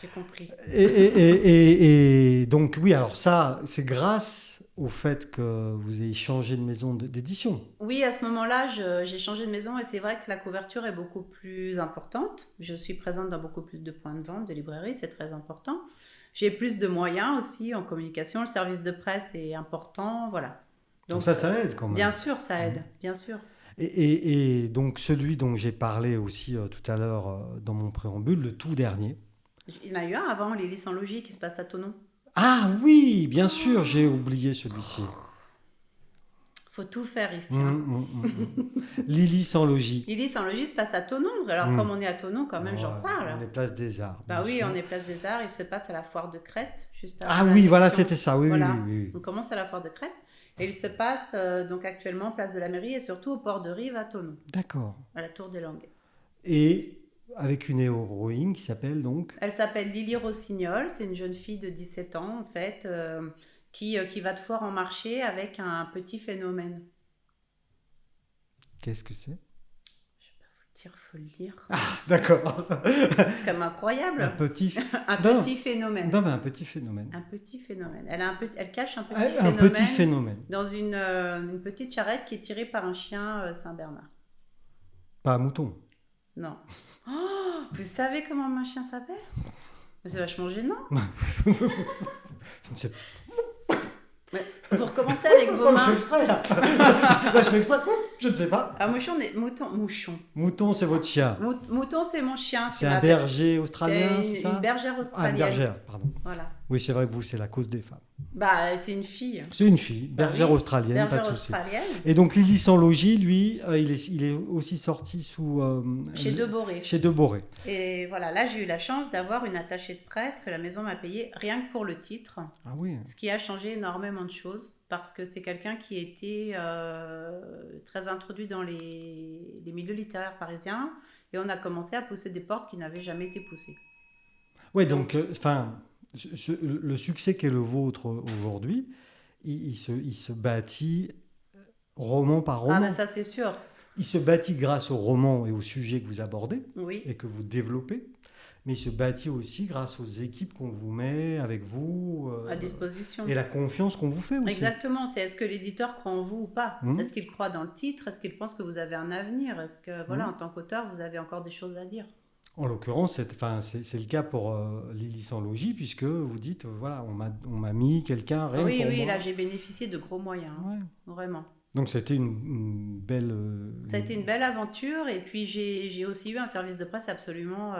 J'ai compris. Et donc, oui, alors ça, c'est grâce au fait que vous ayez changé de maison d'édition. Oui, à ce moment-là, j'ai changé de maison et c'est vrai que la couverture est beaucoup plus importante. Je suis présente dans beaucoup plus de points de vente, de librairies, c'est très important. J'ai plus de moyens aussi en communication. Le service de presse est important, voilà. Donc ça aide quand même. Bien sûr, ça aide, bien sûr. Et donc celui dont j'ai parlé aussi tout à l'heure dans mon préambule, le tout dernier. Il y en a eu un avant, Lily sans logis, qui se passe à Thonon. Ah oui, bien sûr, j'ai oublié celui-ci. Faut tout faire ici. Lily sans logis. Lily sans logis se passe à Thonon. Alors, comme on est à Thonon, quand même, j'en parle. On est place des Arts. Bah oui, on est place des Arts. Il se passe à la foire de Crète, juste avant. Ah oui, voilà, c'était ça. Oui, voilà. oui. On commence à la foire de Crète. Et il se passe donc actuellement place de la Mairie et surtout au port de Rive à Thonon. D'accord. À la Tour des Langues. Et avec une héroïne qui s'appelle donc... Elle s'appelle Lily Rossignol. C'est une jeune fille de 17 ans, en fait, qui va de foire en marché avec un petit phénomène. Qu'est-ce que c'est ? Je ne vais pas vous le dire, faut le lire. D'accord. C'est comme incroyable. Un petit... Un Non. petit phénomène. Non, mais un petit phénomène. Un petit phénomène. Elle cache un petit Un phénomène petit phénomène. dans une petite charrette qui est tirée par un chien Saint-Bernard. Pas un mouton. Non. Oh, vous savez comment mon chien s'appelle? Mais c'est vachement gênant. Je ne sais pas. Mais vous recommencez avec vos Je fais mains. exprès, là. Là, je fais exprès. Je ne sais pas. Ah, mouchon. Mouton, c'est votre chien. Mouton, c'est mon chien. C'est un berger australien, c'est C'est ça? une bergère Ah, australienne. une bergère, pardon. Voilà. Oui, c'est vrai que vous, c'est la cause des femmes. Bah, c'est une fille. C'est une fille, bergère oui, australienne, pas de Bergère souci. australienne. Et donc Lily sans logis, lui, il est aussi sorti sous... Chez Deboré. Chez Deboré. Et voilà, là, j'ai eu la chance d'avoir une attachée de presse que la maison m'a payée rien que pour le titre. Ah oui. Ce qui a changé énormément de choses parce que c'est quelqu'un qui était très introduit dans les milieux littéraires parisiens et on a commencé à pousser des portes qui n'avaient jamais été poussées. Ouais, donc, le succès qu'est le vôtre aujourd'hui, il se bâtit roman par roman. Ah ben ça c'est sûr, Il se bâtit grâce au roman et aux sujets que vous abordez oui. et que vous développez, mais il se bâtit aussi grâce aux équipes qu'on vous met avec vous À disposition. et la confiance qu'on vous fait aussi. Exactement, c'est est-ce que l'éditeur croit en vous ou pas? Mmh. Est-ce qu'il croit dans le titre? Est-ce qu'il pense que vous avez un avenir? Est-ce que, voilà, Mmh. en tant qu'auteur, vous avez encore des choses à dire? En l'occurrence, c'est le cas pour Lily sans logis, puisque vous dites, voilà, on m'a mis quelqu'un rien Oui, pour oui, moi. là j'ai bénéficié de gros moyens, hein, Ouais. vraiment. Donc c'était une belle... Ça a été une belle aventure et puis j'ai aussi eu un service de presse absolument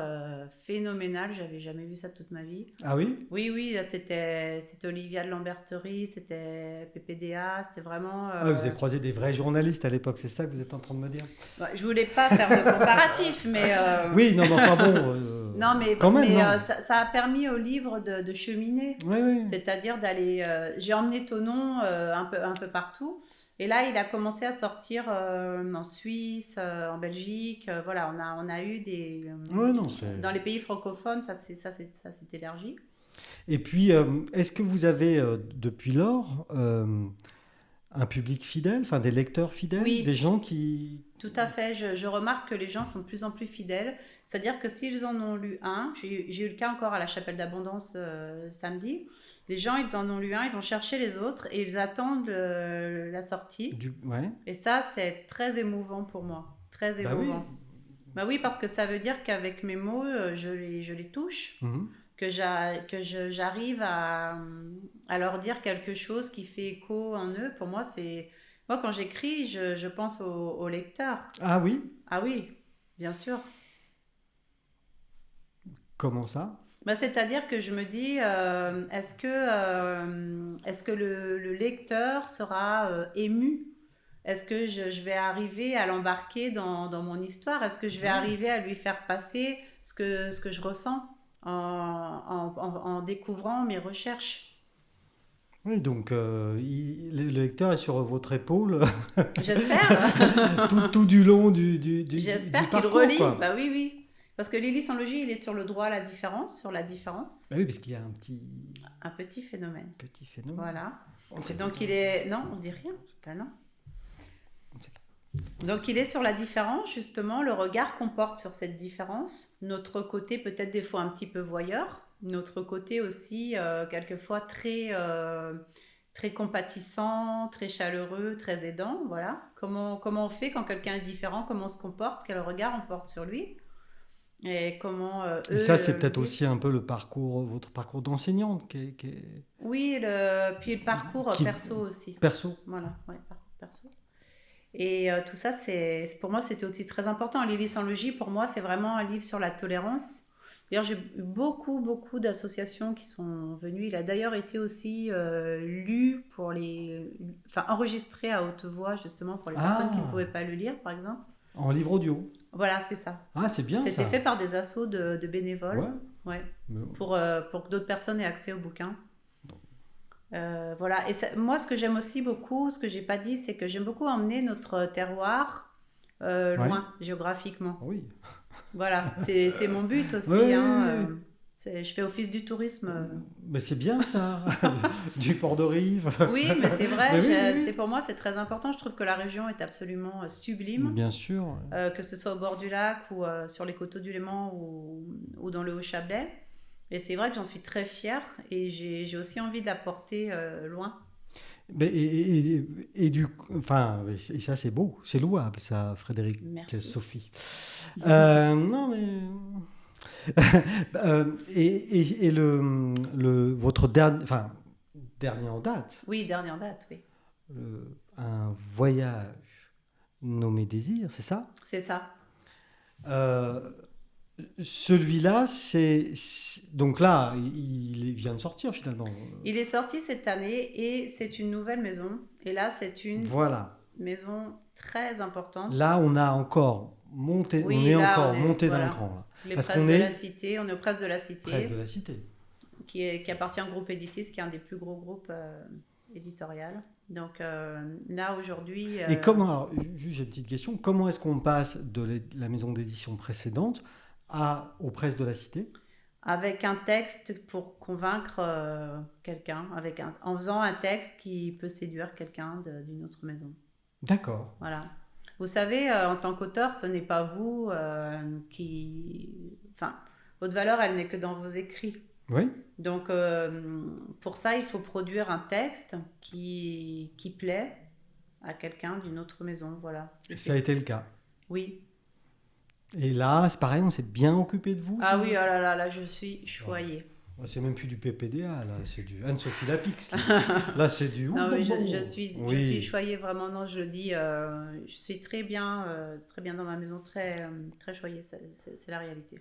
phénoménal. J'avais jamais vu ça de toute ma vie. Ah oui? Oui, oui, là, c'était Olivia de Lamberterie, c'était PPDA, c'était vraiment... Ah, vous avez croisé des vrais journalistes à l'époque, c'est ça que vous êtes en train de me dire? Ouais, je voulais pas faire de comparatif, mais... Oui, non, mais enfin bon... non, mais, quand même, non. Ça a permis au livre de cheminer. Oui, oui. C'est-à-dire d'aller... j'ai emmené Tonon un peu partout. Et là, il a commencé à sortir en Suisse, en Belgique. Voilà, on a eu des... Ouais, non, c'est... Dans les pays francophones, ça s'est élargi. Et puis, est-ce que vous avez, depuis lors, un public fidèle, enfin des lecteurs fidèles, Oui. des gens qui... Tout à fait. Je remarque que les gens sont de plus en plus fidèles. C'est-à-dire que s'ils en ont lu un, j'ai eu le cas encore à la Chapelle d'Abondance samedi, les gens, ils en ont lu un, ils vont chercher les autres et ils attendent la sortie. Ouais. Et ça, c'est très émouvant pour moi. Très Bah émouvant. oui. Bah oui, parce que ça veut dire qu'avec mes mots, je les touche, Mhm. que j'arrive à leur dire quelque chose qui fait écho en eux. Pour moi, c'est... Moi, quand j'écris, je pense au lecteur. Ah oui? Ah oui, bien sûr. Comment ça? Bah, c'est-à-dire que je me dis, est-ce que le lecteur sera ému? Est-ce que je vais arriver à l'embarquer dans mon histoire? Est-ce que je vais arriver à lui faire passer ce que je ressens en découvrant mes recherches? Oui, donc le lecteur est sur votre épaule J'espère. tout du long du J'espère qu'il parcours, relit. quoi. Bah oui, oui. Parce que Lily sans logis, il est sur le droit à la différence, sur la différence. Ah oui, parce qu'il y a Un petit phénomène. petit phénomène. Voilà. On ne sait Et donc pas. il est... Non, on dit rien. Ben non. On ne sait pas. Donc il est sur la différence, justement, le regard qu'on porte sur cette différence. Notre côté peut-être des fois un petit peu voyeur. Notre côté aussi, quelquefois très compatissant, très chaleureux, très aidant. Voilà. Comment on fait quand quelqu'un est différent? Comment on se comporte? Quel regard on porte sur lui? Et comment Et ça, c'est peut-être aussi un peu votre parcours d'enseignante qui est Oui, puis le parcours perso aussi. perso. Voilà, ouais, parcours perso. Et tout ça, pour moi, c'était aussi très important. Lily sans logis, pour moi, c'est vraiment un livre sur la tolérance. D'ailleurs, j'ai eu beaucoup d'associations qui sont venues. Il a d'ailleurs été aussi lu enregistré à haute voix, justement, pour les personnes qui ne pouvaient pas le lire, par exemple. En livre audio. Voilà, c'est ça. Ah, c'est bien ça. C'était fait par des assos de bénévoles. Ouais. Ouais. Pour que d'autres personnes aient accès au bouquin. Voilà. Et moi, ce que j'aime aussi beaucoup, ce que j'ai pas dit, c'est que j'aime beaucoup emmener notre terroir loin, géographiquement. Oui. Voilà, c'est mon but aussi. Oui, hein, oui. Je fais office du tourisme. Mais c'est bien ça, du port de Rive. Oui, mais c'est vrai, Mais oui, oui. c'est, pour moi c'est très important. Je trouve que la région est absolument sublime, Bien sûr. que ce soit au bord du lac ou sur les coteaux du Léman ou dans le Haut-Chablais. Et c'est vrai que j'en suis très fière et j'ai aussi envie de la porter loin. Mais enfin, et ça c'est beau, c'est louable ça, Frédéric, Merci. Sophie. Non mais votre dernier en date, Oui, dernière date, oui. un voyage nommé Désir, c'est ça? C'est ça. Euh, Celui-là, donc là, il vient de sortir finalement. Il est sorti cette année et c'est une nouvelle maison. Et là, c'est une Voilà. maison très importante. Là, on a encore monté, Oui, on est là, encore on est- monté voilà. d'un cran. Là. Les Parce presses qu'on de est la Cité, on est aux presses de la Cité, presse de la cité. qui appartient au groupe Editis, qui est un des plus gros groupes éditoriaux. Donc là, aujourd'hui... Et comment, alors, juste j'ai une petite question, comment est-ce qu'on passe de la maison d'édition précédente aux presses de la cité? Avec un texte pour convaincre quelqu'un, en faisant un texte qui peut séduire quelqu'un d'une autre maison. D'accord. Voilà. Vous savez, en tant qu'auteur, ce n'est pas vous qui... Enfin, votre valeur, elle n'est que dans vos écrits. Oui. Donc, pour ça, il faut produire un texte qui plaît à quelqu'un d'une autre maison. Voilà. Ça a été le cas. Oui. Et là, c'est pareil, on s'est bien occupé de vous. Ah oui, oh là, je suis choyée. C'est même plus du PPDA, là, c'est du Anne-Sophie Lapix. Là, c'est du... Non, mais je suis choyée vraiment, non, je le dis, je suis très bien dans ma maison, très choyée, c'est la réalité.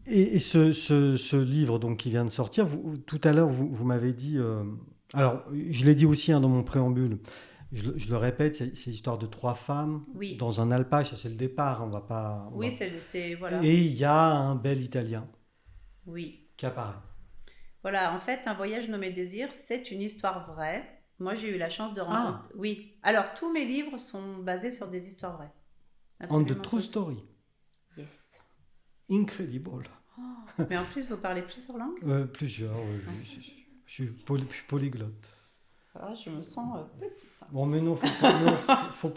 Et ce livre donc, qui vient de sortir, tout à l'heure, vous m'avez dit... alors, je l'ai dit aussi dans mon préambule, je le répète, c'est l'histoire de 3 femmes Oui. dans un alpage, ça c'est le départ, on va pas... Oui, voilà. Et il y a un bel Italien Oui. qui apparaît. Voilà, en fait, Un voyage nommé Désir, c'est une histoire vraie. Moi, j'ai eu la chance de rencontrer... Ah. Oui. Alors, tous mes livres sont basés sur des histoires vraies. On the true story. Yes. Incredible. Oh, mais en plus, vous parlez plusieurs langues? Plusieurs, oui. Je suis polyglotte. Ah, je me sens petite. Bon, mais non, faut pas. Faut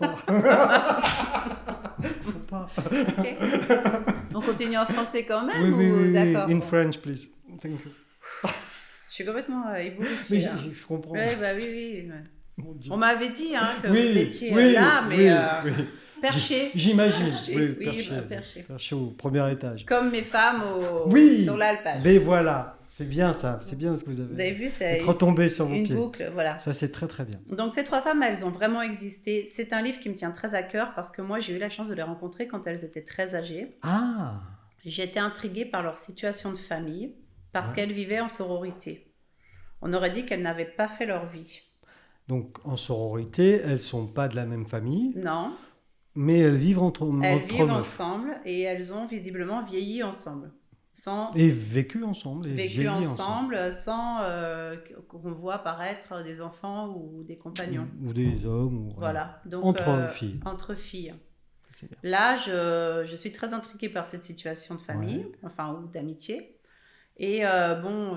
pas. Okay. On continue en français quand même? Oui, d'accord. In French, please. Thank you. Je suis complètement ébouriffée. Mais je comprends. Ouais, bah oui. On m'avait dit que vous étiez là, mais oui. perché. J'imagine. Perché. Perché au premier étage. Comme mes femmes sur l'alpage. Mais voilà, c'est bien ça. C'est bien ce que vous avez. Vous avez vu, c'est retombé sur vos pieds. Une boucle, voilà. Ça, c'est très très bien. Donc ces 3 femmes, elles ont vraiment existé. C'est un livre qui me tient très à cœur parce que moi, j'ai eu la chance de les rencontrer quand elles étaient très âgées. Ah. J'étais intriguée par leur situation de famille parce qu'elles vivaient en sororité. On aurait dit qu'elles n'avaient pas fait leur vie. Donc en sororité, elles sont pas de la même famille. Non. Mais elles vivent Elles vivent ensemble et elles ont visiblement vieilli ensemble. Et vécu ensemble. Vécu ensemble sans qu'on voit apparaître des enfants ou des compagnons. Ou des hommes. Voilà. Donc, entre filles. Entre filles. Là, je suis très intriguée par cette situation de famille, ou d'amitié. Et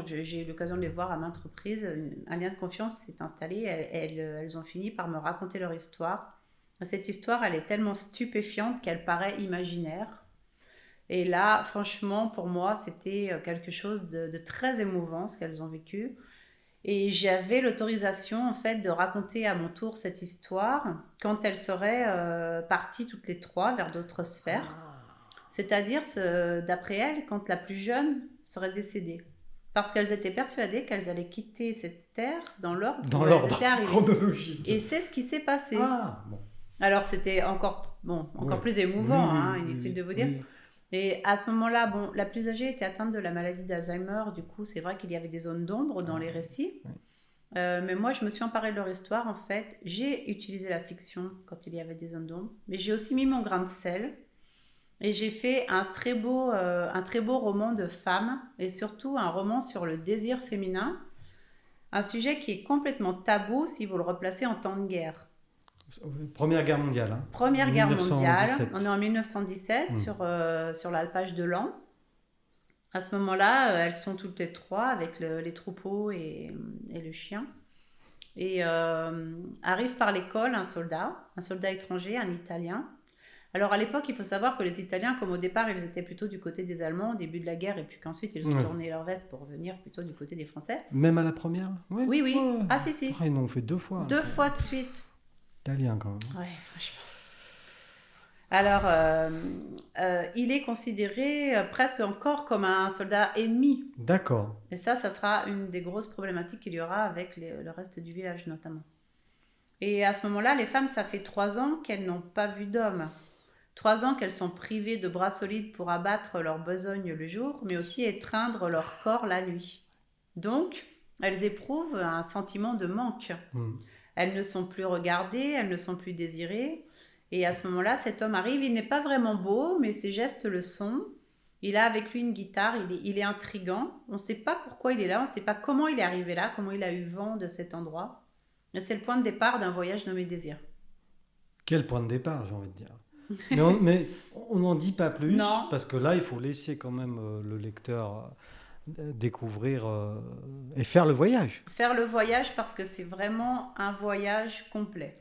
j'ai eu l'occasion de les voir à maintes reprises. Un lien de confiance s'est installé. Elles ont fini par me raconter leur histoire. Cette histoire, elle est tellement stupéfiante qu'elle paraît imaginaire. Et là, franchement, pour moi, c'était quelque chose de très émouvant, ce qu'elles ont vécu. Et j'avais l'autorisation, en fait, de raconter à mon tour cette histoire quand elles seraient parties toutes les 3 vers d'autres sphères. C'est-à-dire, d'après elles, quand la plus jeune serait décédée. Parce qu'elles étaient persuadées qu'elles allaient quitter cette terre dans l'ordre chronologique. Et c'est ce qui s'est passé. Ah, bon. Alors, c'était encore plus émouvant, inutile de vous dire. Oui. Et à ce moment-là, la plus âgée était atteinte de la maladie d'Alzheimer. Du coup, c'est vrai qu'il y avait des zones d'ombre dans les récits. Oui. Mais moi, je me suis emparée de leur histoire, en fait. J'ai utilisé la fiction quand il y avait des zones d'ombre. Mais j'ai aussi mis mon grain de sel. Et j'ai fait un très beau roman de femmes. Et surtout, un roman sur le désir féminin. Un sujet qui est complètement tabou si vous le replacez en temps de guerre. Première guerre mondiale. Première guerre mondiale, on est en 1917 sur l'alpage de Laon. À ce moment-là, elles sont toutes les trois avec les troupeaux et le chien. Et arrive par l'école un soldat étranger, un Italien. Alors à l'époque, il faut savoir que les Italiens, comme au départ, ils étaient plutôt du côté des Allemands au début de la guerre, et puis qu'ensuite ils ont Ouais. tourné leur veste pour venir plutôt du côté des Français. Même à la première? Ouais. Oui, oui. Ouais. Ah si. Ah, ils l'ont fait 2 fois. 2 fois de suite. Italien quand même. Ouais, franchement. Alors, il est considéré presque encore comme un soldat ennemi. D'accord. Et ça sera une des grosses problématiques qu'il y aura avec le reste du village notamment. Et à ce moment-là, les femmes, ça fait 3 ans qu'elles n'ont pas vu d'hommes. 3 ans qu'elles sont privées de bras solides pour abattre leur besogne le jour, mais aussi étreindre leur corps la nuit. Donc, elles éprouvent un sentiment de manque. Elles ne sont plus regardées, elles ne sont plus désirées. Et à ce moment-là, cet homme arrive, il n'est pas vraiment beau, mais ses gestes le sont. Il a avec lui une guitare, il est intriguant. On ne sait pas pourquoi il est là, on ne sait pas comment il est arrivé là, comment il a eu vent de cet endroit. Et c'est le point de départ d'un voyage nommé Désir. Quel point de départ, j'ai envie de dire. Mais on n'en dit pas plus, Non. parce que là, il faut laisser quand même le lecteur découvrir et faire le voyage. Faire le voyage parce que c'est vraiment un voyage complet.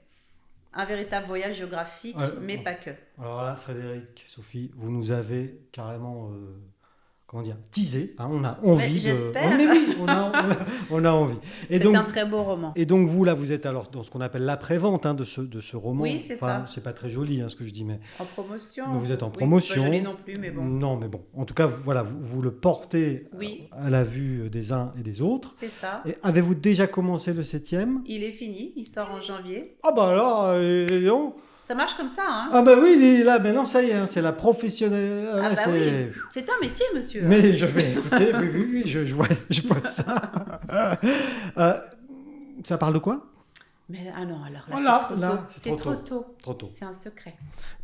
Un véritable voyage géographique, mais pas que. Alors là, Frédéric, Sophie, vous nous avez carrément, comment dire, teasé. Hein, on a envie de... J'espère. Oh, mais oui, on a envie. Et C'est donc, un très beau roman. Et donc vous, là, vous êtes alors dans ce qu'on appelle l'après-vente de ce roman. Oui, c'est ça. C'est pas très joli ce que je dis, mais En promotion. vous êtes en Oui, promotion. c'est pas joli non plus, mais bon. Non, mais bon. En tout cas, voilà, vous le portez Oui. à la vue des uns et des autres. C'est ça. Et avez-vous déjà commencé le 7e? Il est fini, il sort en janvier. Ah bah alors, non. Ça marche comme ça, hein? Ah bah oui, là, maintenant, ça y est, c'est la professionnelle. Ah Là, bah oui, c'est un métier, monsieur. Mais je vais écouter, oui, je vois ça. Ça parle de quoi? Mais ah non, alors Oh là, là, c'est trop tôt. Trop tôt. C'est un secret.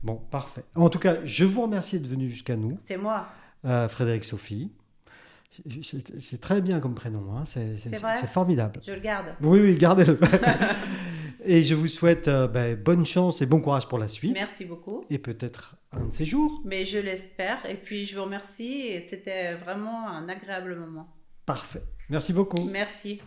Bon, parfait. En tout cas, je vous remercie d'être venu jusqu'à nous, C'est moi. Frédéric Sophie. C'est très bien comme prénom, hein. C'est vrai C'est formidable. Je le garde. Oui, gardez-le. Et je vous souhaite bonne chance et bon courage pour la suite. Merci beaucoup. Et peut-être un de ces jours. Mais je l'espère. Et puis, je vous remercie. Et c'était vraiment un agréable moment. Parfait. Merci beaucoup. Merci.